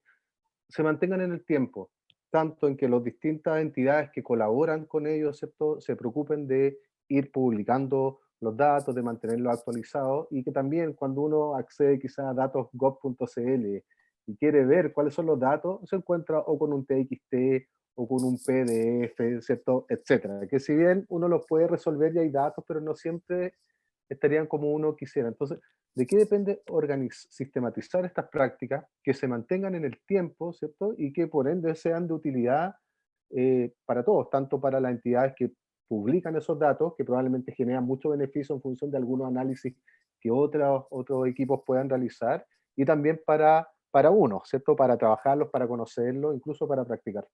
se mantengan en el tiempo, tanto en que las distintas entidades que colaboran con ellos, ¿cierto?, se preocupen de ir publicando los datos, de mantenerlos actualizados, y que también cuando uno accede quizás a datos.gov.cl y quiere ver cuáles son los datos, se encuentra o con un TXT o con un PDF, ¿cierto?, etcétera. Que si bien uno los puede resolver y hay datos, pero no siempre estarían como uno quisiera. Entonces, ¿de qué depende sistematizar estas prácticas que se mantengan en el tiempo, ¿cierto? Y que por ende sean de utilidad para todos, tanto para las entidades que publican esos datos, que probablemente generan mucho beneficio en función de algunos análisis que otros equipos puedan realizar, y también para uno, ¿cierto? Para trabajarlos, para conocerlos, incluso para practicar.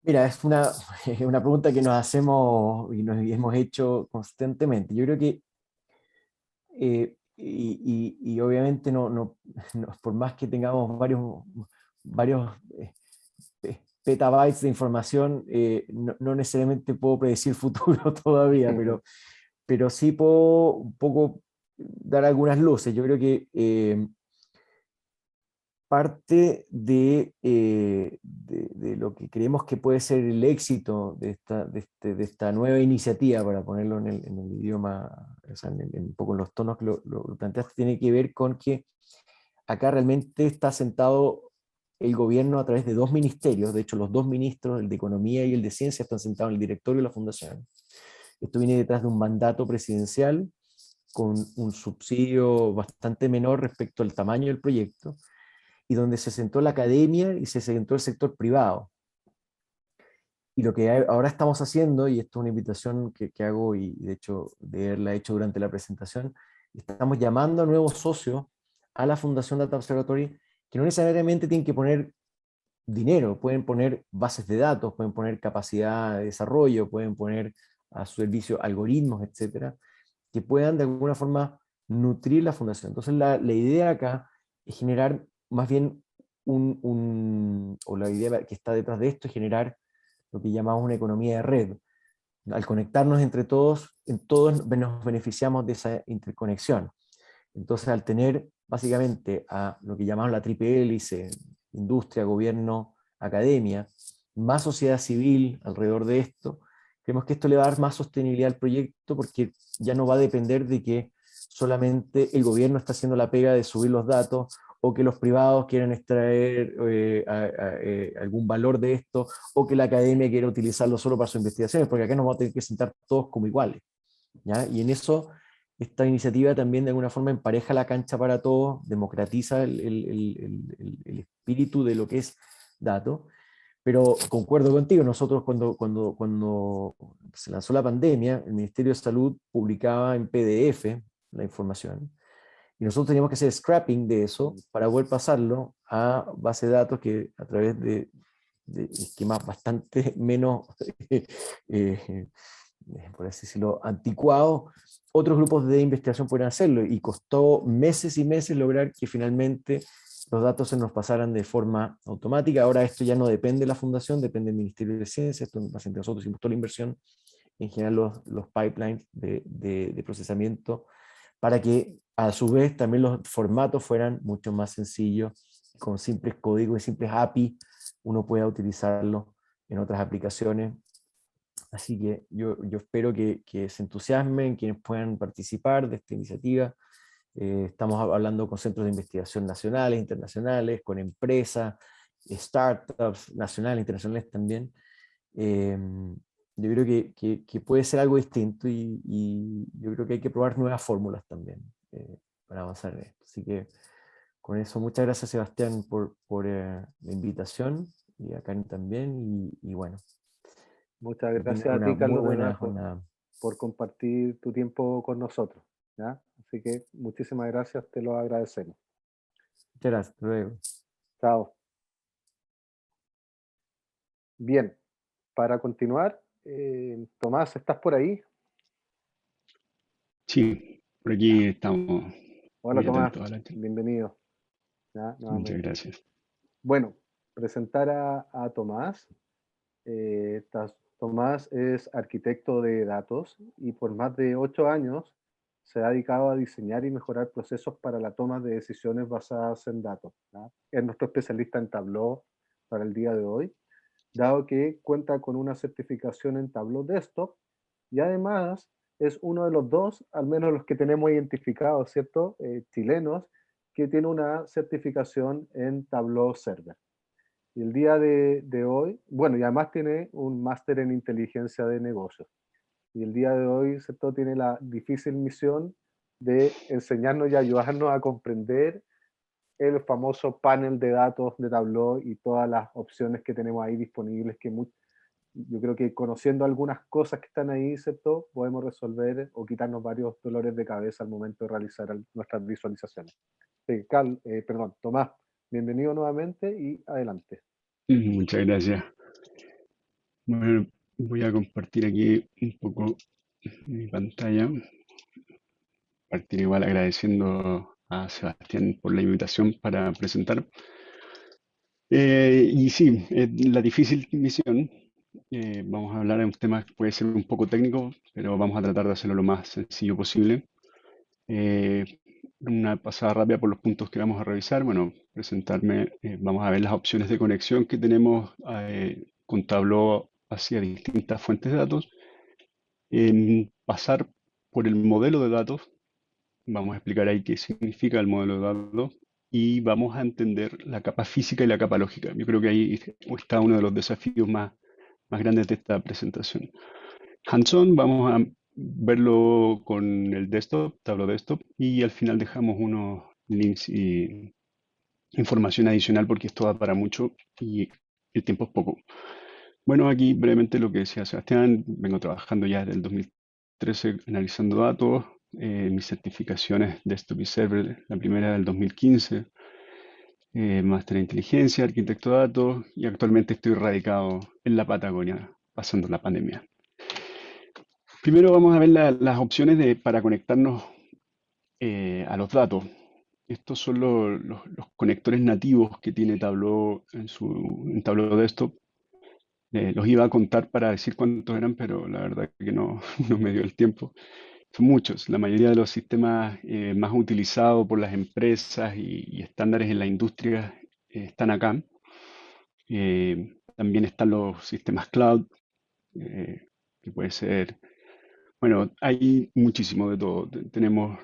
Mira, es una pregunta que nos hacemos y nos hemos hecho constantemente. Yo creo que, y obviamente por más que tengamos varios petabytes de información, no necesariamente puedo predecir futuro todavía, pero sí puedo un poco dar algunas luces. Yo creo que parte de lo que creemos que puede ser el éxito de esta nueva iniciativa, para ponerlo en el idioma, o sea, un poco en los tonos que lo planteaste, tiene que ver con que acá realmente está sentado el gobierno a través de dos ministerios. De hecho, los dos ministros, el de Economía y el de Ciencia, están sentados en el directorio de la Fundación. Esto viene detrás de un mandato presidencial con un subsidio bastante menor respecto al tamaño del proyecto, y donde se sentó la academia y se sentó el sector privado. Y lo que ahora estamos haciendo, y esto es una invitación que hago, y de hecho de haberla hecho durante la presentación, estamos llamando a nuevos socios a la Fundación Data Observatory, que no necesariamente tienen que poner dinero, pueden poner bases de datos, pueden poner capacidad de desarrollo, pueden poner a su servicio algoritmos, etcétera, que puedan de alguna forma nutrir la fundación. Entonces la idea acá es generar más bien o la idea que está detrás de esto es generar lo que llamamos una economía de red. Al conectarnos entre todos, todos nos beneficiamos de esa interconexión. Entonces, al tener básicamente a lo que llamamos la triple hélice, industria, gobierno, academia, más sociedad civil alrededor de esto, Creemos que esto le va a dar más sostenibilidad al proyecto porque ya no va a depender de que solamente el gobierno está haciendo la pega de subir los datos o que los privados quieren extraer algún valor de esto, o que la academia quiera utilizarlo solo para sus investigaciones, porque acá nos vamos a tener que sentar todos como iguales, ¿ya? Y en eso, esta iniciativa también de alguna forma empareja la cancha para todos, democratiza el espíritu de lo que es dato, pero concuerdo contigo, nosotros cuando se lanzó la pandemia, el Ministerio de Salud publicaba en PDF la información, y nosotros teníamos que hacer scrapping de eso para poder pasarlo a base de datos que a través de esquemas bastante menos, por así decirlo, anticuados, otros grupos de investigación pueden hacerlo, y costó meses y meses lograr que finalmente los datos se nos pasaran de forma automática. Ahora esto ya no depende de la fundación, depende del Ministerio de Ciencia, esto nosotros hicimos toda la inversión en generar los pipelines de procesamiento para que a su vez también los formatos fueran mucho más sencillos, con simples códigos y simples API, uno pueda utilizarlo en otras aplicaciones. Así que yo espero que se entusiasmen quienes puedan participar de esta iniciativa. Estamos hablando con centros de investigación nacionales, internacionales, con empresas, startups nacionales, internacionales también. Yo creo que puede ser algo distinto, y yo creo que hay que probar nuevas fórmulas también para avanzar en esto. Así que con eso, muchas gracias, Sebastián, por la invitación, y a Karen también, y bueno, Muchas que tengan gracias a una ti, muy Carlos, de buena verdad, jornada. por compartir tu tiempo con nosotros, ¿ya? Así que muchísimas gracias, te lo agradecemos. Muchas gracias, hasta luego. Chao. Bien, para continuar, Tomás, ¿estás por ahí? Sí, por Ya. aquí estamos Hola, muy Tomás, atentos a la charla. bienvenido, ¿ya? Muchas Nuevamente. gracias. Bueno, presentar a Tomás. Tomás es arquitecto de datos y por más de 8 años se ha dedicado a diseñar y mejorar procesos para la toma de decisiones basadas en datos, ¿ya? Es nuestro especialista en Tableau para el día de hoy, dado que cuenta con una certificación en Tableau Desktop y además es uno de los dos, al menos los que tenemos identificados, ¿cierto? Chilenos, que tiene una certificación en Tableau Server. Y el día de hoy, bueno, y además tiene un máster en inteligencia de negocios. Y el día de hoy, ¿cierto? Tiene la difícil misión de enseñarnos y ayudarnos a comprender el famoso panel de datos de Tableau y todas las opciones que tenemos ahí disponibles, que yo creo que conociendo algunas cosas que están ahí, ¿cierto? Podemos resolver o quitarnos varios dolores de cabeza al momento de realizar nuestras visualizaciones. Sí, perdón, Tomás, bienvenido nuevamente y adelante. Muchas gracias. Bueno, voy a compartir aquí un poco mi pantalla. Partir igual agradeciendo a Sebastián por la invitación para presentar. Y sí, la difícil misión. Vamos a hablar de un tema que puede ser un poco técnico, pero vamos a tratar de hacerlo lo más sencillo posible. Eh, una pasada rápida por los puntos que vamos a revisar. Bueno, presentarme, vamos a ver las opciones de conexión que tenemos con Tableau hacia distintas fuentes de datos. Pasar por el modelo de datos, vamos a explicar ahí qué significa el modelo de datos, y vamos a entender la capa física y la capa lógica. Yo creo que ahí está uno de los desafíos más grandes de esta presentación. Hands-on, vamos a verlo con el desktop, Tableau Desktop, y al final dejamos unos links y información adicional porque esto da para mucho y el tiempo es poco. Bueno, aquí brevemente lo que decía Sebastián, vengo trabajando ya desde el 2013 analizando datos, mis certificaciones Desktop y Server, la primera del 2015, máster en inteligencia, arquitecto de datos, y actualmente estoy radicado en la Patagonia, pasando la pandemia. Primero vamos a ver las opciones para conectarnos a los datos. Estos son los conectores nativos que tiene Tableau en Tableau Desktop. Los iba a contar para decir cuántos eran, pero la verdad que no, no me dio el tiempo. Son muchos. La mayoría de los sistemas más utilizados por las empresas y estándares en la industria están acá. También están los sistemas cloud, que puede ser, bueno, hay muchísimo de todo. Tenemos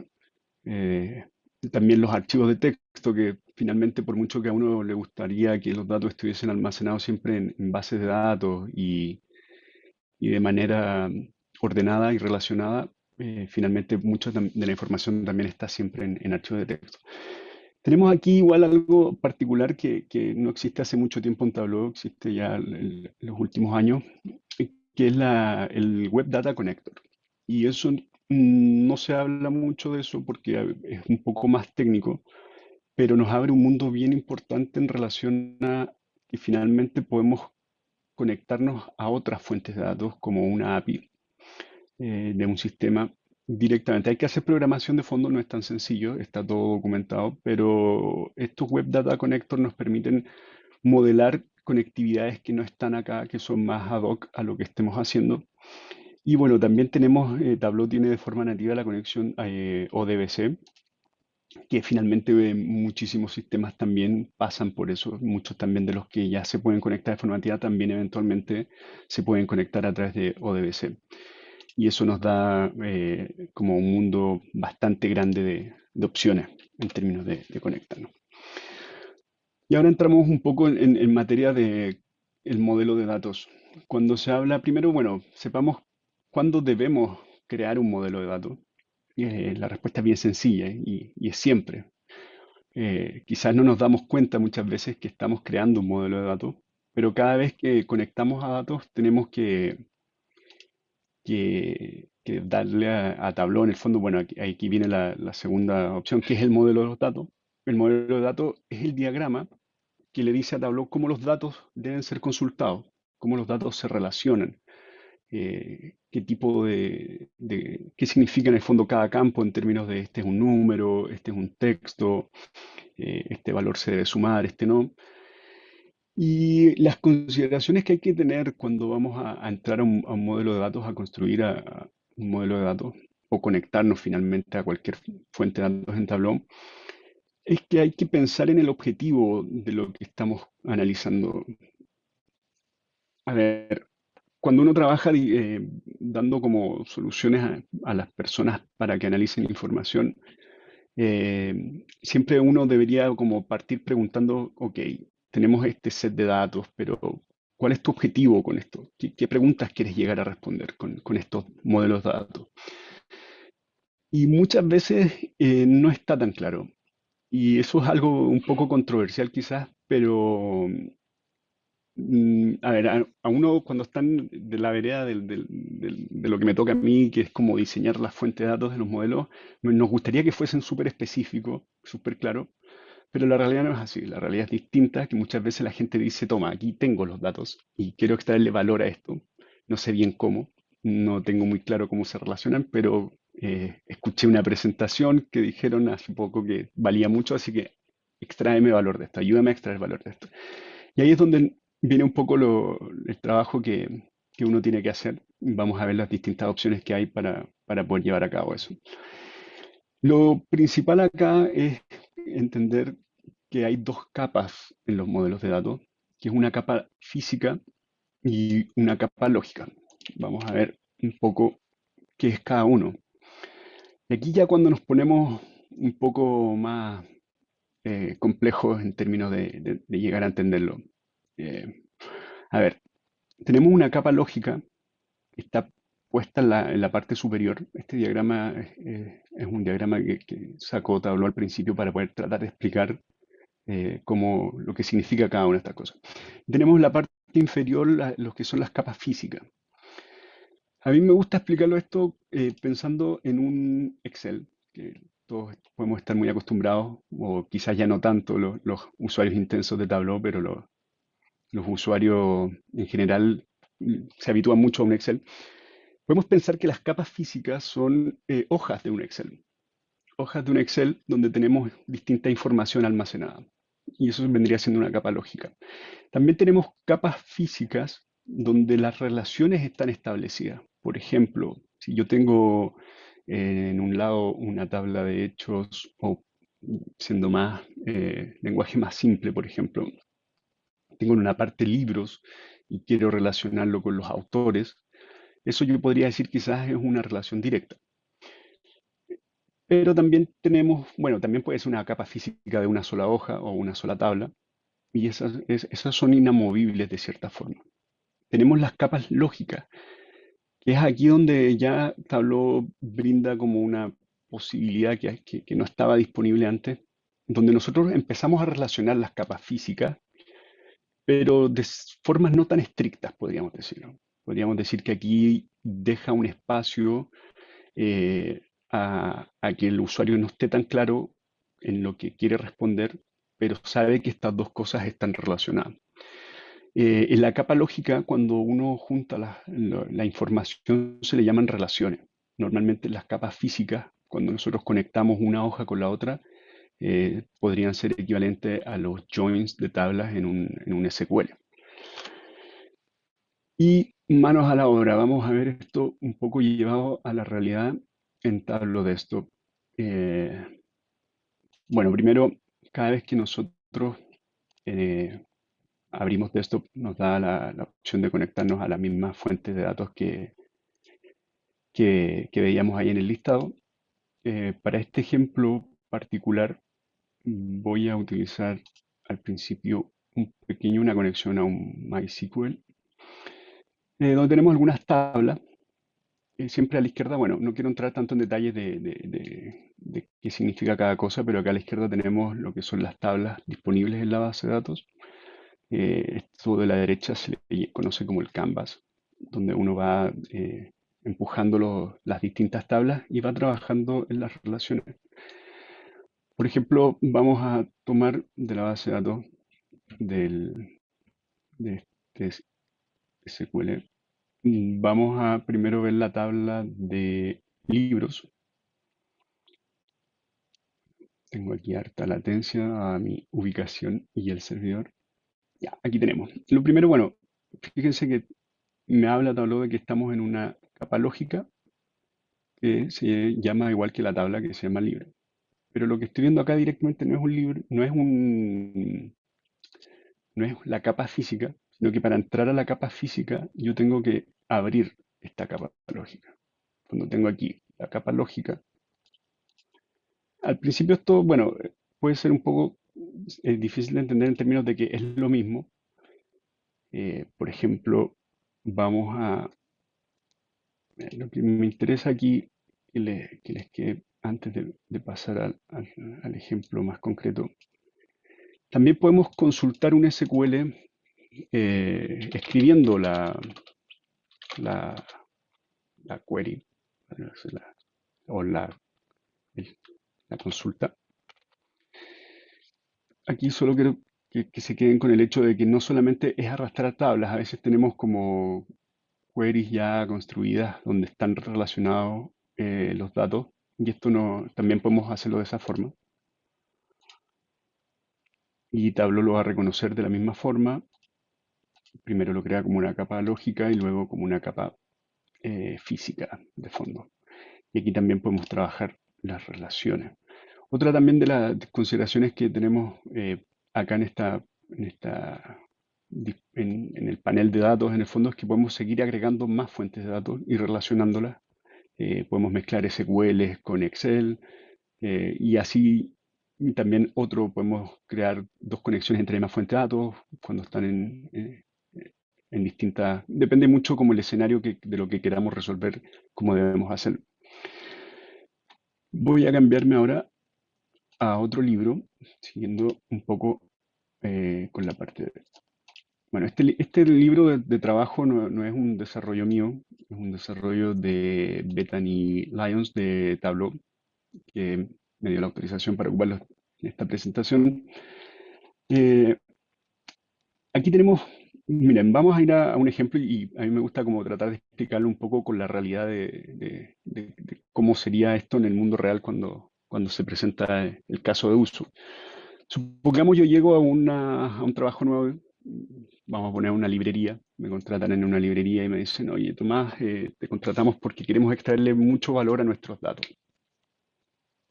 eh, también los archivos de texto que finalmente por mucho que a uno le gustaría que los datos estuviesen almacenados siempre en bases de datos y de manera ordenada y relacionada, finalmente mucha de la información también está siempre en archivos de texto. Tenemos aquí igual algo particular que no existe hace mucho tiempo en Tableau, existe ya en los últimos años, que es el Web Data Connector. Y eso no se habla mucho de eso porque es un poco más técnico, pero nos abre un mundo bien importante en relación a que finalmente podemos conectarnos a otras fuentes de datos como una API de un sistema directamente. Hay que hacer programación de fondo, no es tan sencillo, está todo documentado, pero estos Web Data Connector nos permiten modelar conectividades que no están acá, que son más ad hoc a lo que estemos haciendo. Y bueno, también tenemos, Tableau tiene de forma nativa la conexión ODBC, que finalmente muchísimos sistemas también pasan por eso. Muchos también de los que ya se pueden conectar de forma nativa también eventualmente se pueden conectar a través de ODBC. Y eso nos da como un mundo bastante grande de opciones en términos de conectarnos. Y ahora entramos un poco en materia de el modelo de datos. Cuando se habla, primero, bueno, sepamos cuándo debemos crear un modelo de datos. La respuesta es bien sencilla y es siempre. Quizás no nos damos cuenta muchas veces que estamos creando un modelo de datos, pero cada vez que conectamos a datos tenemos que darle a Tableau, en el fondo, bueno, aquí viene la segunda opción, que es el modelo de los datos. El modelo de datos es el diagrama que le dice a Tableau cómo los datos deben ser consultados, cómo los datos se relacionan, qué tipo qué significa en el fondo cada campo en términos de este es un número, este es un texto, este valor se debe sumar, este no. Y las consideraciones que hay que tener cuando vamos a entrar a un modelo de datos, a construir a un modelo de datos o conectarnos finalmente a cualquier fuente de datos en Tableau, es que hay que pensar en el objetivo de lo que estamos analizando. A ver, cuando uno trabaja dando como soluciones a las personas para que analicen información, siempre uno debería como partir preguntando, ok, tenemos este set de datos, pero ¿cuál es tu objetivo con esto? ¿Qué preguntas quieres llegar a responder con estos modelos de datos? Y muchas veces no está tan claro. Y eso es algo un poco controversial quizás, pero a ver, a uno cuando están de la vereda de lo que me toca a mí, que es como diseñar las fuentes de datos de los modelos, nos gustaría que fuesen súper específicos, súper claros, pero la realidad no es así, la realidad es distinta, que muchas veces la gente dice, toma, aquí tengo los datos y quiero extraerle valor a esto, no sé bien cómo, no tengo muy claro cómo se relacionan, pero escuché una presentación que dijeron hace poco que valía mucho, así que extráeme valor de esto, ayúdame a extraer valor de esto. Y ahí es donde viene un poco el trabajo que uno tiene que hacer. Vamos a ver las distintas opciones que hay para poder llevar a cabo eso. Lo principal acá es entender que hay dos capas en los modelos de datos, que es una capa física y una capa lógica. Vamos a ver un poco qué es cada uno. Y aquí ya cuando nos ponemos un poco más complejos en términos de llegar a entenderlo. Eh, a ver, tenemos una capa lógica que está puesta en la parte superior. Este diagrama es un diagrama que sacó Tableau al principio para poder tratar de explicar lo que significa cada una de estas cosas. Tenemos la parte inferior, los que son las capas físicas. A mí me gusta explicarlo esto pensando en un Excel, que todos podemos estar muy acostumbrados, o quizás ya no tanto los usuarios intensos de Tableau, pero los usuarios en general se habitúan mucho a un Excel. Podemos pensar que las capas físicas son hojas de un Excel. Hojas de un Excel donde tenemos distinta información almacenada. Y eso vendría siendo una capa lógica. También tenemos capas físicas donde las relaciones están establecidas. Por ejemplo, si yo tengo en un lado una tabla de hechos o siendo más lenguaje más simple, por ejemplo, tengo en una parte libros y quiero relacionarlo con los autores, Eso yo podría decir quizás es una relación directa. Pero también tenemos, bueno, también puede ser una capa física de una sola hoja o una sola tabla, y esas son inamovibles de cierta forma. Tenemos las capas lógicas, que es aquí donde ya Tableau brinda como una posibilidad que no estaba disponible antes, donde nosotros empezamos a relacionar las capas físicas, pero de formas no tan estrictas, podríamos decirlo. Podríamos decir que aquí deja un espacio a que el usuario no esté tan claro en lo que quiere responder, pero sabe que estas dos cosas están relacionadas. En la capa lógica, cuando uno junta la información, se le llaman relaciones. Normalmente en las capas físicas, cuando nosotros conectamos una hoja con la otra, podrían ser equivalentes a los joins de tablas en un SQL. Y manos a la obra, vamos a ver esto un poco llevado a la realidad en Tableau Desktop. Bueno, primero, cada vez que nosotros eh, abrimos Desktop, nos da la opción de conectarnos a la misma fuente de datos que veíamos ahí en el listado. Para este ejemplo particular, voy a utilizar al principio una conexión a un MySQL, donde tenemos algunas tablas. Siempre a la izquierda, bueno, no quiero entrar tanto en detalles de qué significa cada cosa, pero acá a la izquierda tenemos lo que son las tablas disponibles en la base de datos. Esto de la derecha se le conoce como el canvas, donde uno va empujando las distintas tablas y va trabajando en las relaciones. Por ejemplo, vamos a tomar de la base de datos de este SQL. Vamos a primero ver la tabla de libros. Tengo aquí harta latencia a mi ubicación y el servidor. Ya, aquí tenemos. Lo primero, bueno, fíjense que me habla Tableau de que estamos en una capa lógica que se llama igual que la tabla, que se llama libro. Pero lo que estoy viendo acá directamente no es un libro, no es la capa física, sino que para entrar a la capa física yo tengo que abrir esta capa lógica. Cuando tengo aquí la capa lógica, al principio esto, bueno, puede ser un poco difícil de entender en términos de que es lo mismo. Por ejemplo, vamos a... Lo que me interesa aquí, que les quede antes de pasar al ejemplo más concreto, también podemos consultar un SQL escribiendo la, la query o el- la consulta. Aquí solo quiero que se queden con el hecho de que no solamente es arrastrar tablas, a veces tenemos como queries ya construidas donde están relacionados los datos y esto no, también podemos hacerlo de esa forma. Y Tableau lo va a reconocer de la misma forma. Primero lo crea como una capa lógica y luego como una capa física de fondo. Y aquí también podemos trabajar las relaciones. Otra también de las consideraciones que tenemos acá en el panel de datos, en el fondo, es que podemos seguir agregando más fuentes de datos y relacionándolas. Podemos mezclar SQL con Excel y así y también podemos crear dos conexiones entre más fuentes de datos cuando están en distintas... Depende mucho como el escenario de lo que queramos resolver, cómo debemos hacerlo. Voy a cambiarme ahora a otro libro, siguiendo un poco con la parte de... Bueno, este libro de trabajo no es un desarrollo mío, es un desarrollo de Bethany Lyons de Tableau, que me dio la autorización para ocuparlo en esta presentación. Eh, Aquí tenemos, miren, vamos a ir a un ejemplo y a mí me gusta como tratar de explicarlo un poco con la realidad de cómo sería esto en el mundo real cuando se presenta el caso de uso. Supongamos yo llego a un trabajo nuevo, vamos a poner una librería, me contratan en una librería y me dicen, oye, Tomás, te contratamos porque queremos extraerle mucho valor a nuestros datos.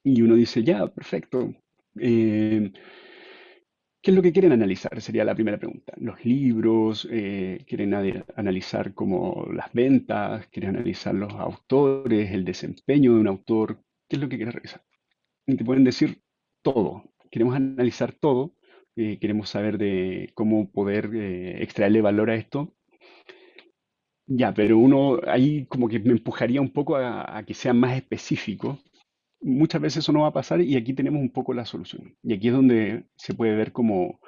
Y uno dice, ya, perfecto. ¿qué es lo que quieren analizar? Sería la primera pregunta. Los libros, quieren analizar como las ventas, quieren analizar los autores, el desempeño de un autor. ¿Qué es lo que quieren revisar? Y te pueden decir todo. Queremos analizar todo. Queremos saber de cómo poder extraerle valor a esto. Ya, pero uno ahí como que me empujaría un poco a que sea más específico. Muchas veces eso no va a pasar y aquí tenemos un poco la solución. Y aquí es donde se puede ver como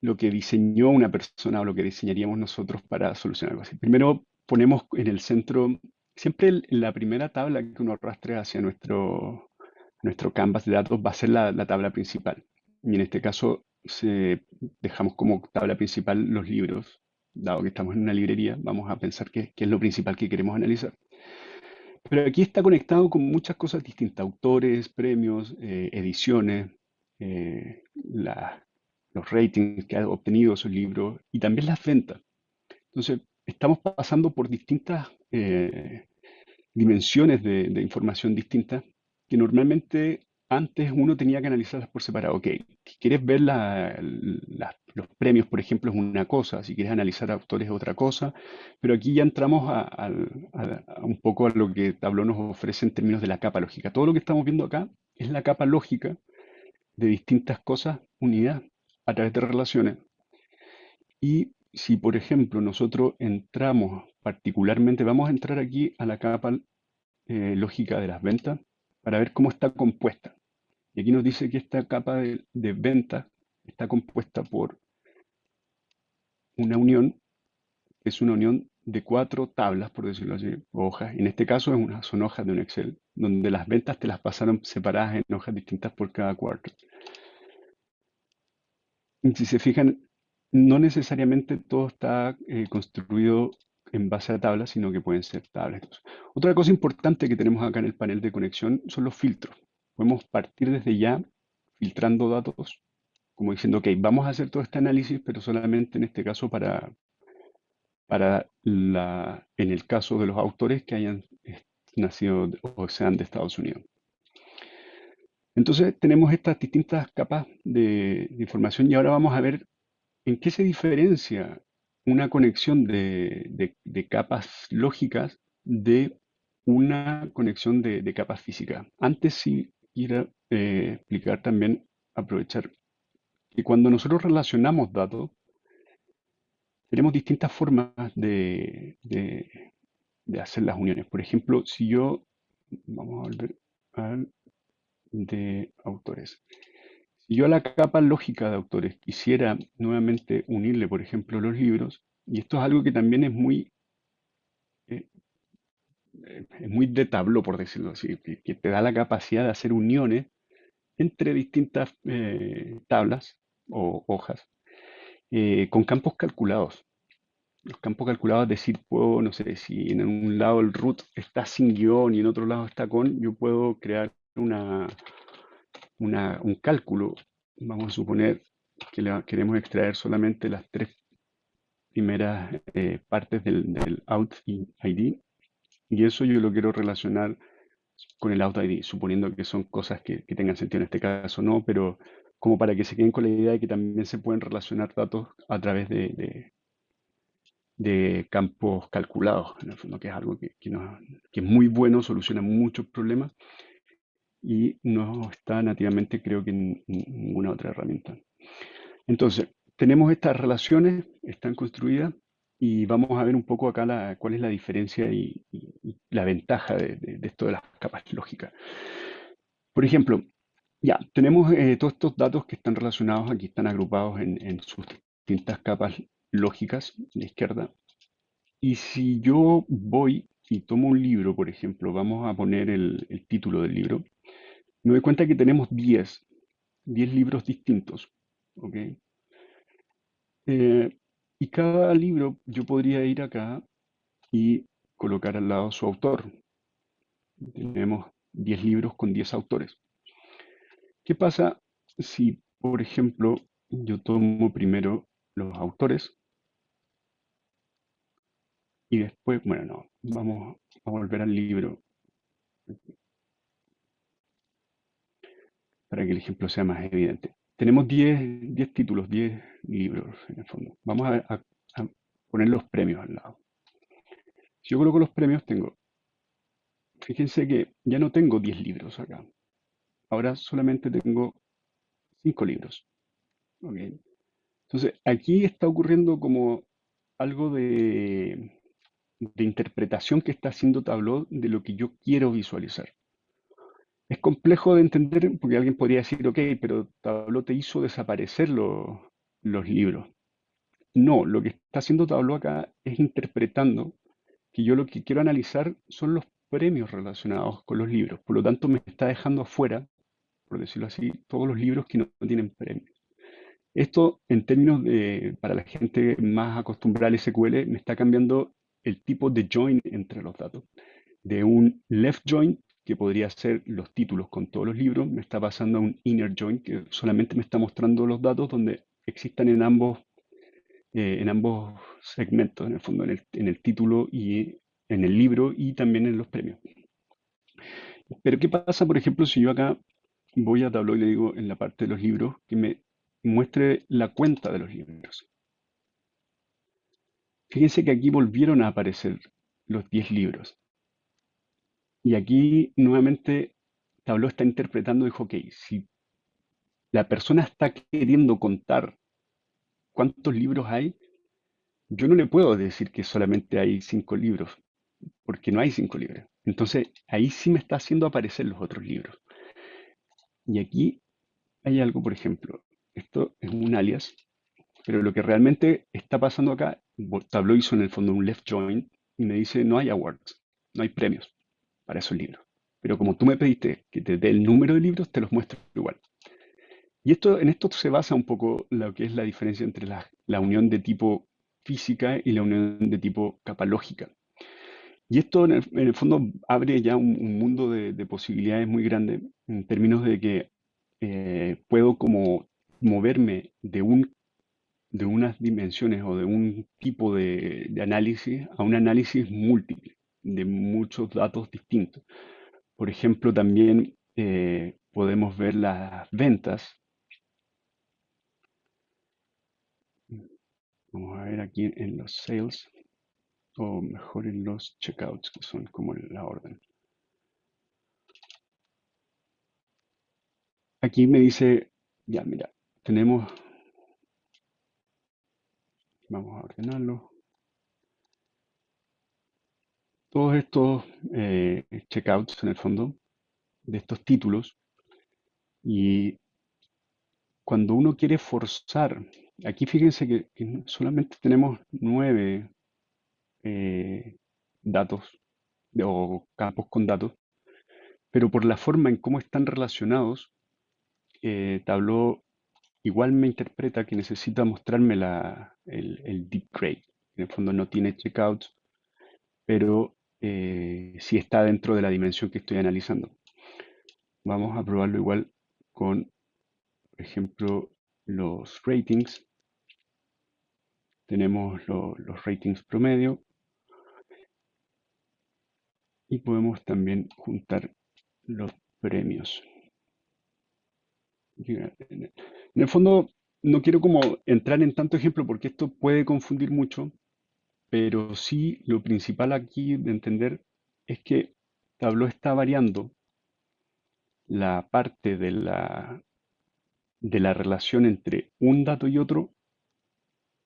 lo que diseñó una persona o lo que diseñaríamos nosotros para solucionar algo así. Primero ponemos en el centro, siempre la primera tabla que uno arrastre hacia nuestro canvas de datos va a ser la tabla principal. Y en este caso dejamos como tabla principal los libros. Dado que estamos en una librería, vamos a pensar qué es lo principal que queremos analizar. Pero aquí está conectado con muchas cosas distintas, autores, premios, ediciones, los ratings que ha obtenido su libro y también las ventas. Entonces, estamos pasando por distintas dimensiones de información distintas que normalmente antes uno tenía que analizarlas por separado. Ok, si quieres ver los premios, por ejemplo, es una cosa, si quieres analizar autores es otra cosa, pero aquí ya entramos a un poco a lo que Tableau nos ofrece en términos de la capa lógica. Todo lo que estamos viendo acá es la capa lógica de distintas cosas unidas a través de relaciones. Y si, por ejemplo, nosotros entramos particularmente, vamos a entrar aquí a la capa lógica de las ventas para ver cómo está compuesta. Y aquí nos dice que esta capa de ventas está compuesta por una unión, que es una unión de 4 tablas, por decirlo así, o hojas. En este caso son hojas de un Excel, donde las ventas te las pasaron separadas en hojas distintas por cada cuarto. Y si se fijan, no necesariamente todo está construido en base a tablas, sino que pueden ser tablas. Otra cosa importante que tenemos acá en el panel de conexión son los filtros. Podemos partir desde ya filtrando datos, como diciendo, ok, vamos a hacer todo este análisis, pero solamente en este caso en el caso de los autores que hayan nacido o sean de Estados Unidos. Entonces tenemos estas distintas capas de información y ahora vamos a ver en qué se diferencia una conexión de capas lógicas de una conexión de capas físicas. Antes sí quiero explicar también, aprovechar que cuando nosotros relacionamos datos, tenemos distintas formas de hacer las uniones. Por ejemplo, si yo, vamos a volver al de autores. Si yo a la capa lógica de autores quisiera nuevamente unirle, por ejemplo, los libros, y esto es algo que también eh, es muy de Tableau, por decirlo así, que te da la capacidad de hacer uniones entre distintas tablas o hojas con campos calculados. Los campos calculados, es decir, puedo, no sé, si en un lado el root está sin guión y en otro lado está con, yo puedo crear un cálculo. Vamos a suponer que queremos extraer solamente las 3 primeras partes del out ID y eso yo lo quiero relacionar con el out ID, suponiendo que son cosas que tengan sentido en este caso, no, pero como para que se queden con la idea de que también se pueden relacionar datos a través de campos calculados, en el fondo, que es algo que es muy bueno, soluciona muchos problemas y no está nativamente, creo que en ninguna otra herramienta. Entonces, tenemos estas relaciones, están construidas y vamos a ver un poco acá cuál es la diferencia y la ventaja de esto de las capas lógicas. Por ejemplo, ya, tenemos todos estos datos que están relacionados, aquí están agrupados en sus distintas capas lógicas, a la izquierda. Y si yo voy y tomo un libro, por ejemplo, vamos a poner el título del libro, me doy cuenta que tenemos 10 libros distintos, ¿ok? Y cada libro yo podría ir acá y colocar al lado su autor. Tenemos 10 libros con 10 autores. ¿Qué pasa si, por ejemplo, yo tomo primero los autores y después, bueno, no, vamos a volver al libro para que el ejemplo sea más evidente. tenemos 10 títulos, 10 libros en el fondo. Vamos a poner los premios al lado. Si yo coloco los premios, fíjense que ya no tengo 10 libros acá. Ahora solamente tengo 5 libros. ¿Ok? Entonces, aquí está ocurriendo como algo de interpretación que está haciendo Tableau de lo que yo quiero visualizar. Es complejo de entender porque alguien podría decir, ok, pero Tableau te hizo desaparecer los libros. No, lo que está haciendo Tableau acá es interpretando que yo lo que quiero analizar son los premios relacionados con los libros. Por lo tanto, me está dejando afuera, por decirlo así, todos los libros que no tienen premios. Esto, en términos para la gente más acostumbrada al SQL, me está cambiando el tipo de join entre los datos. De un left join, que podría ser los títulos con todos los libros, me está pasando a un inner join, que solamente me está mostrando los datos donde existan en ambos segmentos, en el fondo, en el título y en el libro y también en los premios. Pero ¿qué pasa, por ejemplo, si yo acá voy a Tableau y le digo en la parte de los libros que me muestre la cuenta de los libros? Fíjense que aquí volvieron a aparecer los 10 libros. Y aquí nuevamente Tableau está interpretando, dijo, ok, si la persona está queriendo contar cuántos libros hay, yo no le puedo decir que solamente hay 5 libros, porque no hay 5 libros. Entonces ahí sí me está haciendo aparecer los otros libros. Y aquí hay algo, por ejemplo, esto es un alias, pero lo que realmente está pasando acá, Tableau hizo en el fondo un left join y me dice no hay awards, no hay premios para esos libros. Pero como tú me pediste que te dé el número de libros, te los muestro igual. Y en esto se basa un poco lo que es la diferencia entre la unión de tipo física y la unión de tipo capalógica. Y esto en el fondo abre ya un mundo de posibilidades muy grande en términos de que puedo como moverme de unas dimensiones o de un tipo de análisis a un análisis múltiple de muchos datos distintos. Por ejemplo, también podemos ver las ventas. Vamos a ver aquí en los sales, o mejor en los checkouts, que son como la orden. Aquí me dice, ya mira, vamos a ordenarlo, todos estos checkouts en el fondo, de estos títulos, y cuando uno quiere forzar, aquí fíjense que solamente tenemos 9 datos o campos con datos, pero por la forma en cómo están relacionados, Tableau igual me interpreta que necesita mostrarme el deep grade. En el fondo no tiene checkouts, pero sí está dentro de la dimensión que estoy analizando. Vamos a probarlo igual con, por ejemplo, los ratings. Tenemos los ratings promedio y podemos también juntar los premios. En el fondo, no quiero como entrar en tanto ejemplo porque esto puede confundir mucho, pero sí lo principal aquí de entender es que Tableau está variando la parte de la relación entre un dato y otro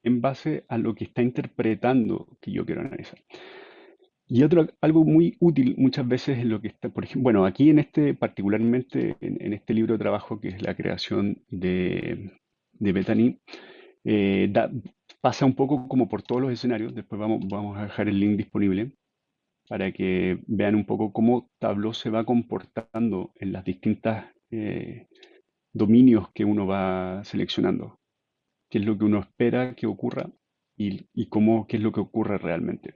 en base a lo que está interpretando que yo quiero analizar. Y algo muy útil muchas veces es lo que está, por ejemplo, bueno, aquí particularmente en este libro de trabajo que es la creación de Bethany, eh, da- pasa un poco como por todos los escenarios. Después vamos a dejar el link disponible para que vean un poco cómo Tableau se va comportando en las distintas dominios que uno va seleccionando, qué es lo que uno espera que ocurra y qué es lo que ocurre realmente.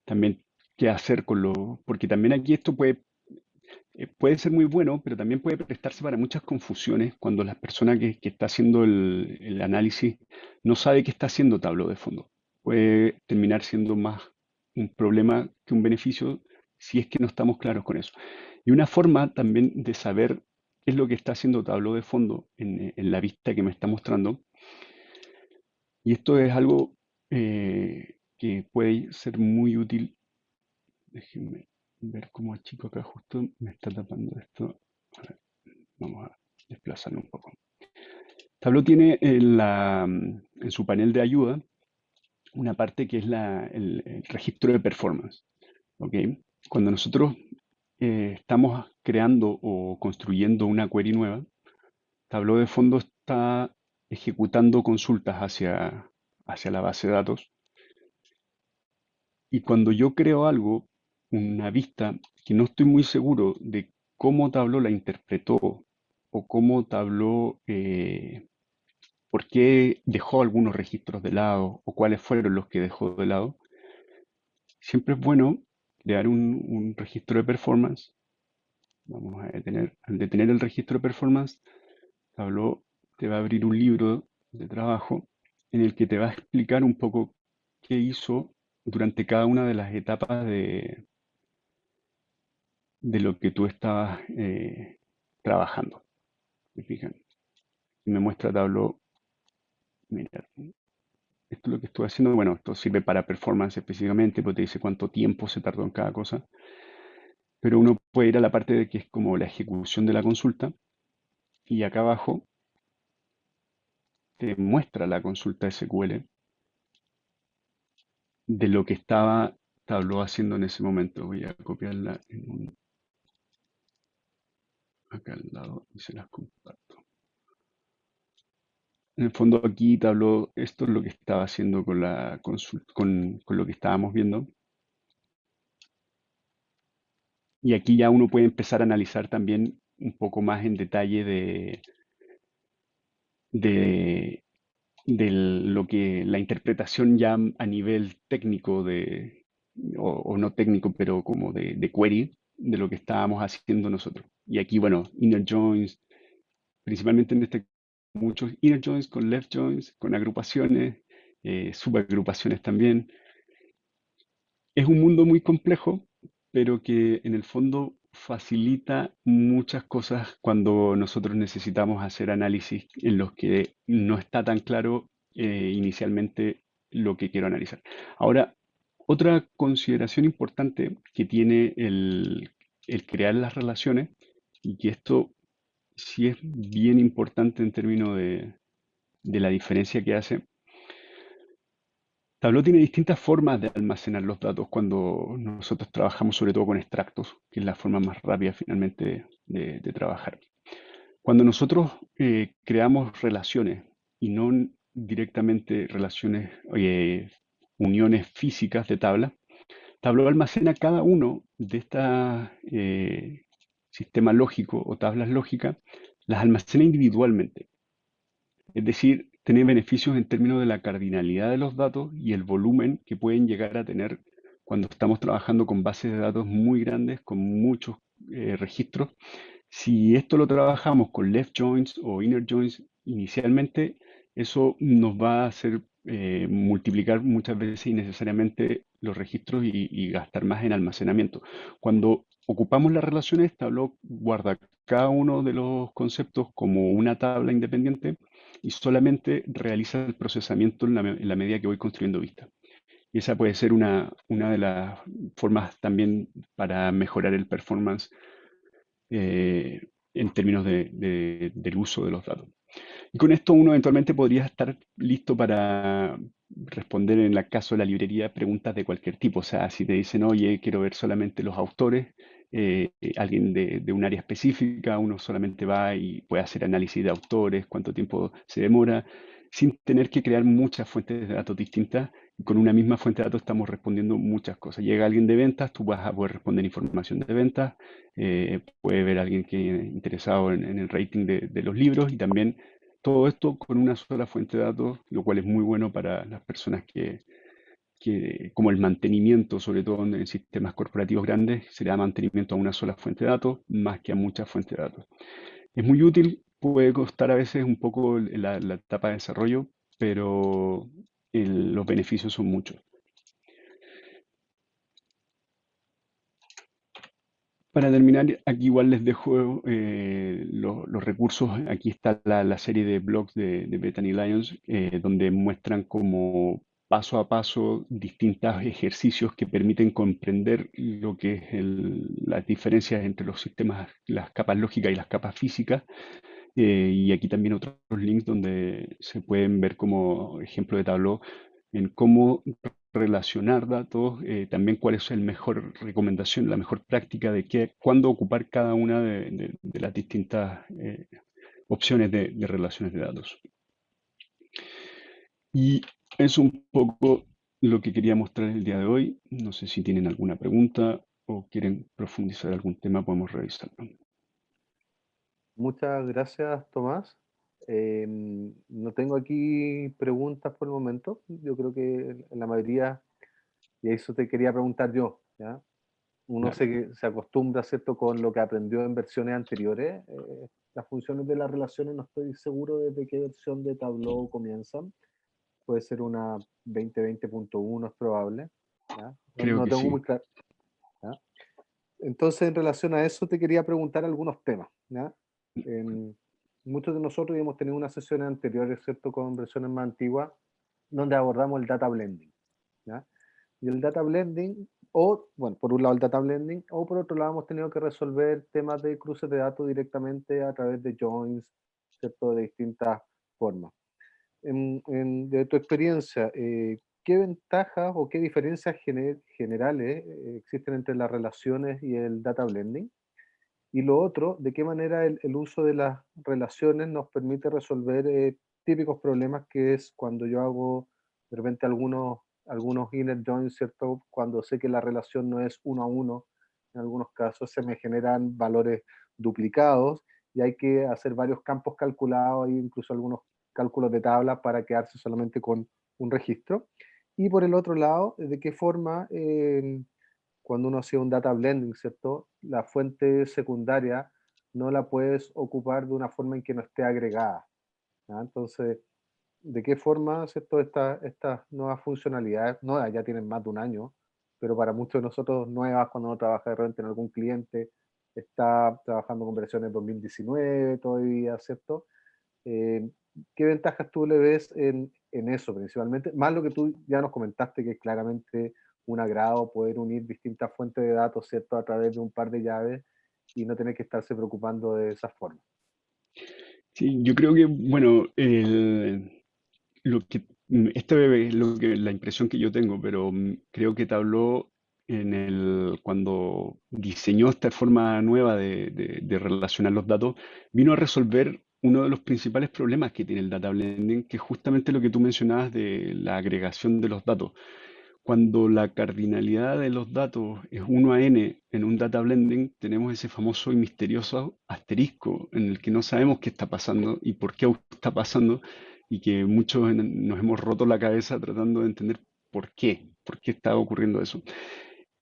También qué hacer porque también aquí esto puede ser muy bueno, pero también puede prestarse para muchas confusiones cuando la persona que está haciendo el análisis no sabe qué está haciendo Tableau de fondo. Puede terminar siendo más un problema que un beneficio si es que no estamos claros con eso. Y una forma también de saber qué es lo que está haciendo Tableau de fondo en la vista que me está mostrando. Y esto es algo que puede ser muy útil. Déjenme ver cómo el chico acá justo me está tapando esto. A ver, vamos a desplazarlo un poco. Tableau tiene en su panel de ayuda una parte que es el registro de performance. ¿Ok? Cuando nosotros estamos creando o construyendo una query nueva, Tableau de fondo está ejecutando consultas hacia la base de datos. Y cuando yo creo algo, una vista, que no estoy muy seguro de cómo Tableau la interpretó o cómo Tableau, por qué dejó algunos registros de lado o cuáles fueron los que dejó de lado, siempre es bueno crear un registro de performance. Vamos a al detener el registro de performance, Tableau te va a abrir un libro de trabajo en el que te va a explicar un poco qué hizo durante cada una de las etapas de lo que tú estabas trabajando. ¿Me fijan? Me muestra Tableau, mira, esto es lo que estoy haciendo. Bueno, esto sirve para performance específicamente, porque te dice cuánto tiempo se tardó en cada cosa. Pero uno puede ir a la parte de que es como la ejecución de la consulta y acá abajo te muestra la consulta SQL de lo que estaba Tableau haciendo en ese momento. Voy a copiarla acá al lado y se las comparto. En el fondo aquí Tableau, esto es lo que estaba haciendo con la consulta, con lo que estábamos viendo. Y aquí ya uno puede empezar a analizar también un poco más en detalle de, lo que la interpretación ya a nivel técnico o no técnico, pero como de query, de lo que estábamos haciendo nosotros. Y aquí, bueno, inner joins, principalmente en muchos inner joins con left joins, con agrupaciones, subagrupaciones también. Es un mundo muy complejo, pero que en el fondo facilita muchas cosas cuando nosotros necesitamos hacer análisis en los que no está tan claro inicialmente lo que quiero analizar. Ahora, otra consideración importante que tiene el crear las relaciones, y que esto sí es bien importante en términos de la diferencia que hace. Tableau tiene distintas formas de almacenar los datos cuando nosotros trabajamos sobre todo con extractos, que es la forma más rápida finalmente de trabajar. Cuando nosotros creamos relaciones y no directamente relaciones, uniones físicas de tabla, Tableau almacena cada uno de estos sistemas lógicos o tablas lógicas, las almacena individualmente. Es decir, tiene beneficios en términos de la cardinalidad de los datos y el volumen que pueden llegar a tener cuando estamos trabajando con bases de datos muy grandes, con muchos registros. Si esto lo trabajamos con left joins o inner joins inicialmente, eso nos va a hacer multiplicar muchas veces innecesariamente los registros y gastar más en almacenamiento. Cuando ocupamos las relaciones, Tableau guarda cada uno de los conceptos como una tabla independiente y solamente realiza el procesamiento en la medida que voy construyendo vistas. Y esa puede ser una de las formas también para mejorar el performance eh, en términos del uso de los datos. Y con esto uno eventualmente podría estar listo para responder en el caso de la librería preguntas de cualquier tipo. O sea, si te dicen, oye, quiero ver solamente los autores, alguien de un área específica, uno solamente va y puede hacer análisis de autores, cuánto tiempo se demora, sin tener que crear muchas fuentes de datos distintas. Y con una misma fuente de datos estamos respondiendo muchas cosas. Llega alguien de ventas, tú vas a poder responder información de ventas, puede ver alguien que interesado en el rating de los libros y también todo esto con una sola fuente de datos, lo cual es muy bueno para las personas como el mantenimiento, sobre todo en sistemas corporativos grandes, se le da mantenimiento a una sola fuente de datos más que a muchas fuentes de datos. Es muy útil, puede costar a veces un poco la etapa de desarrollo, pero los beneficios son muchos. Para terminar, aquí igual les dejo los recursos. Aquí está la serie de blogs de Bethany Lyons, donde muestran como paso a paso distintos ejercicios que permiten comprender lo que es las diferencias entre los sistemas, las capas lógicas y las capas físicas. Y aquí también otros links donde se pueden ver como ejemplo de Tableau en cómo relacionar datos, también cuál es el mejor recomendación, la mejor práctica de cuándo ocupar cada una de las distintas opciones de relaciones de datos. Y es un poco lo que quería mostrar el día de hoy. No sé si tienen alguna pregunta o quieren profundizar algún tema, podemos revisarlo. Muchas gracias, Tomás. No tengo aquí preguntas por el momento. Yo creo que en la mayoría, y eso te quería preguntar yo, ¿ya? Uno Claro, se acostumbra, ¿cierto?, con lo que aprendió en versiones anteriores. Las funciones de las relaciones no estoy seguro desde qué versión de Tableau comienzan. Puede ser una 2020.1, es probable, ¿ya? No, creo no que tengo sí. muy claro, ¿ya? Entonces, en relación a eso, te quería preguntar algunos temas, ¿ya? En- Muchos de nosotros hemos tenido unas sesiones anteriores, ¿cierto?, con versiones más antiguas, donde abordamos el data blending, ¿ya? Y el data blending, o, bueno, por un lado el data blending, o por otro lado hemos tenido que resolver temas de cruces de datos directamente a través de joins, ¿cierto?, de distintas formas. De tu experiencia, ¿qué ventajas o qué diferencias generales existen entre las relaciones y el data blending? Y lo otro, ¿de qué manera el uso de las relaciones nos permite resolver típicos problemas que es cuando yo hago de repente algunos inner joins, ¿cierto? Cuando sé que la relación no es uno a uno, en algunos casos se me generan valores duplicados y hay que hacer varios campos calculados, hay incluso algunos cálculos de tabla para quedarse solamente con un registro. Y por el otro lado, ¿de qué forma cuando uno hacía un data blending, ¿cierto? La fuente secundaria no la puedes ocupar de una forma en que no esté agregada, ¿ya? Entonces, ¿de qué forma, ¿cierto? Estas nuevas funcionalidades, nuevas, ya tienen más de un año, pero para muchos de nosotros nuevas, cuando uno trabaja de repente en algún cliente, está trabajando con versiones 2019 todavía, ¿cierto? Eh, ¿Qué ventajas tú le ves en eso principalmente? Más lo que tú ya nos comentaste, que es claramente un agrado poder unir distintas fuentes de datos, ¿cierto? A través de un par de llaves y no tener que estarse preocupando de esa forma. Sí, yo creo que, bueno, esto es la impresión que yo tengo, pero creo que Tableau cuando diseñó esta forma nueva de relacionar los datos, vino a resolver uno de los principales problemas que tiene el data blending, que es justamente lo que tú mencionabas de la agregación de los datos. Cuando la cardinalidad de los datos es 1 a n en un data blending, tenemos ese famoso y misterioso asterisco en el que no sabemos qué está pasando y por qué está pasando, y que muchos nos hemos roto la cabeza tratando de entender por qué está ocurriendo eso.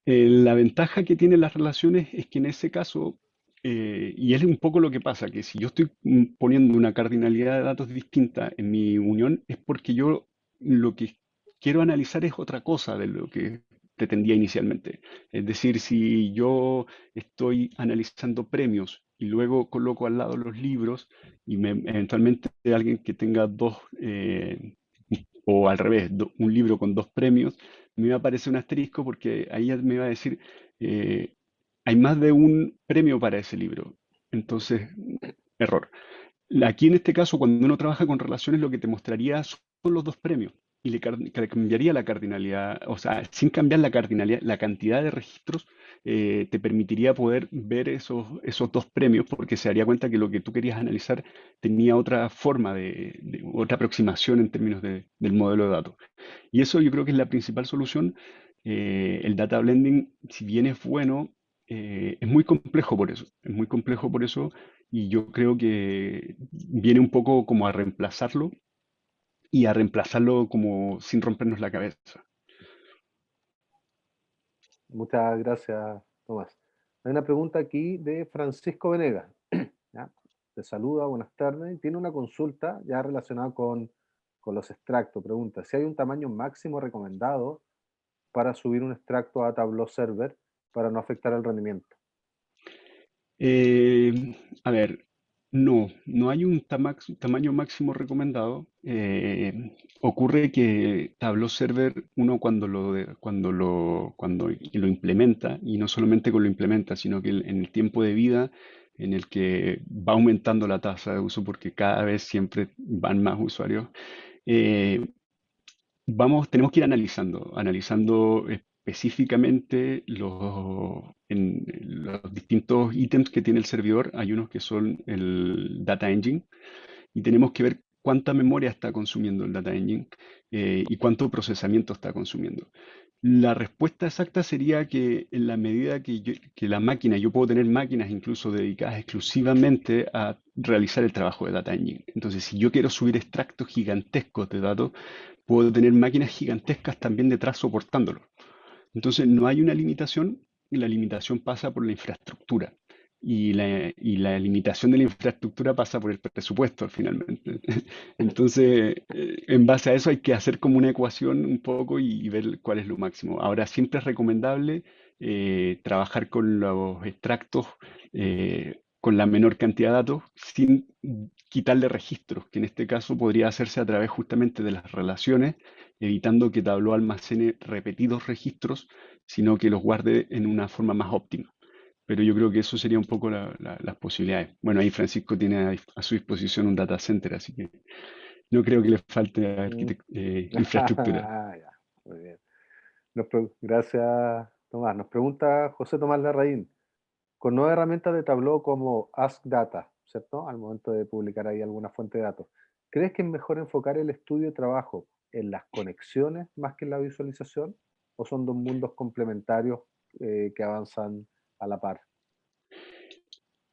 La ventaja que tienen las relaciones es que en ese caso, y es un poco lo que pasa, que si yo estoy poniendo una cardinalidad de datos distinta en mi unión, es porque yo lo que quiero analizar es otra cosa de lo que pretendía inicialmente. Es decir, si yo estoy analizando premios y luego coloco al lado los libros y eventualmente alguien que tenga dos, o al revés, un libro con dos premios, me va a aparecer un asterisco porque ahí ya me va a decir, eh, hay más de un premio para ese libro. Entonces, error. Aquí en este caso, cuando uno trabaja con relaciones, lo que te mostraría son los dos premios y le cambiaría la cardinalidad, o sea, sin cambiar la cardinalidad, la cantidad de registros te permitiría poder ver esos dos premios porque se daría cuenta que lo que tú querías analizar tenía otra forma otra aproximación en términos del modelo de datos. Y eso yo creo que es la principal solución. El data blending, si bien es bueno, es muy complejo por eso. Es muy complejo por eso y yo creo que viene un poco como a reemplazarlo y a reemplazarlo como sin rompernos la cabeza. Muchas gracias, Tomás. Hay una pregunta aquí de Francisco Venegas. ¿Ya? Te saluda, buenas tardes. Tiene una consulta ya relacionada con los extractos. Pregunta, si hay un tamaño máximo recomendado para subir un extracto a Tableau Server para no afectar el rendimiento. A ver, no hay un tamaño máximo recomendado. Ocurre que Tableau Server, uno cuando lo implementa, y no solamente con lo implementa, sino que en el tiempo de vida en el que va aumentando la tasa de uso, porque cada vez siempre van más usuarios, eh, tenemos que ir analizando específicamente en los distintos ítems que tiene el servidor. Hay unos que son el Data Engine y tenemos que ver cuánta memoria está consumiendo el Data Engine y cuánto procesamiento está consumiendo. La respuesta exacta sería que en la medida que la máquina, yo puedo tener máquinas incluso dedicadas exclusivamente a realizar el trabajo de Data Engine. Entonces, si yo quiero subir extractos gigantescos de datos, puedo tener máquinas gigantescas también detrás soportándolo. Entonces, no hay una limitación y la limitación pasa por la infraestructura. Y la limitación de la infraestructura pasa por el presupuesto, finalmente. Entonces, en base a eso hay que hacer como una ecuación un poco y ver cuál es lo máximo. Ahora, siempre es recomendable trabajar con los extractos con la menor cantidad de datos sin quitarle registros, que en este caso podría hacerse a través justamente de las relaciones, evitando que Tableau almacene repetidos registros, sino que los guarde en una forma más óptima. Pero yo creo que eso sería un poco las posibilidades. Bueno, ahí Francisco tiene a su disposición un data center, así que no creo que le falte Mm. infraestructura. Ya, muy bien. Gracias, Tomás. Nos pregunta José Tomás Larraín, con nuevas herramientas de Tableau como Ask Data, ¿cierto? Al momento de publicar ahí alguna fuente de datos, ¿crees que es mejor enfocar el estudio de trabajo en las conexiones más que en la visualización? ¿O son dos mundos complementarios que avanzan a la par?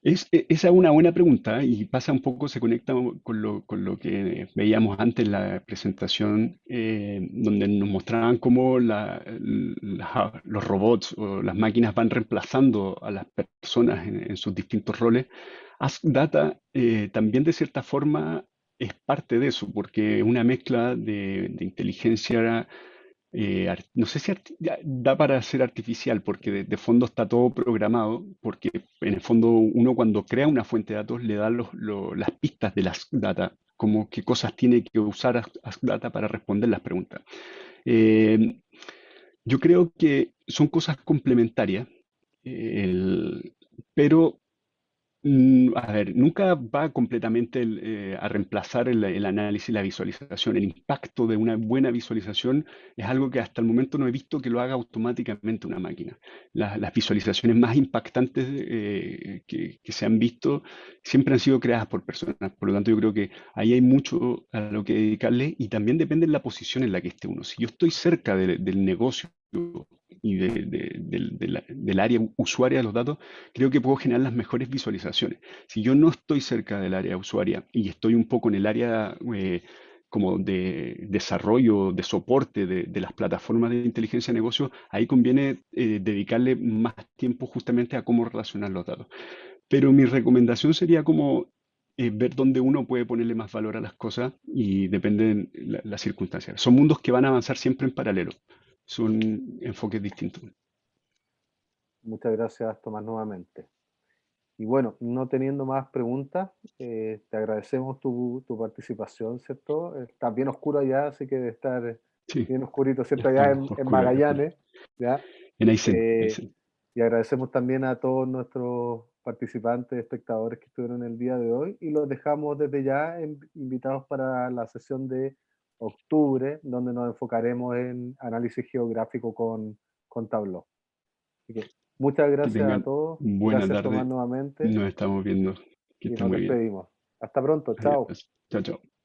Esa es una buena pregunta y pasa un poco, se conecta con lo que veíamos antes en la presentación, donde nos mostraban cómo los robots o las máquinas van reemplazando a las personas en sus distintos roles. Ask Data también de cierta forma es parte de eso, porque es una mezcla de inteligencia no sé si ya da para ser artificial, porque de fondo está todo programado, porque en el fondo uno cuando crea una fuente de datos le da las pistas de las data, como qué cosas tiene que usar Ask Data para responder las preguntas. Eh, yo creo que son cosas complementarias, pero a ver, nunca va completamente a reemplazar el análisis y la visualización. El impacto de una buena visualización es algo que hasta el momento no he visto que lo haga automáticamente una máquina. Las visualizaciones más impactantes que se han visto siempre han sido creadas por personas. Por lo tanto, yo creo que ahí hay mucho a lo que dedicarle y también depende de la posición en la que esté uno. Si yo estoy cerca del negocio y del área usuaria de los datos, creo que puedo generar las mejores visualizaciones. Si yo no estoy cerca del área usuaria y estoy un poco en el área como de desarrollo, de soporte de las plataformas de inteligencia de negocio, ahí conviene dedicarle más tiempo justamente a cómo relacionar los datos. Pero mi recomendación sería como ver dónde uno puede ponerle más valor a las cosas y depende de las circunstancias. Son mundos que van a avanzar siempre en paralelo. Son enfoques distintos. Muchas gracias, Tomás, nuevamente. Y bueno, no teniendo más preguntas, te agradecemos tu participación, ¿cierto? Está bien oscuro allá, así que debe estar Sí, bien oscurito, ya ¿cierto? está Allá en oscuro acá afuera. Magallanes, ¿ya? En Aysén, Eh, Aysén. y agradecemos también a todos nuestros participantes, espectadores que estuvieron el día de hoy y los dejamos desde ya invitados para la sesión de octubre, donde nos enfocaremos en análisis geográfico con Tableau. Así que muchas Que gracias a tengan todos, buena gracias Tomás tarde. nuevamente Nos estamos viendo. Que y estén nos muy bien. despedimos. Hasta pronto, chao. Adiós. Chao, chao.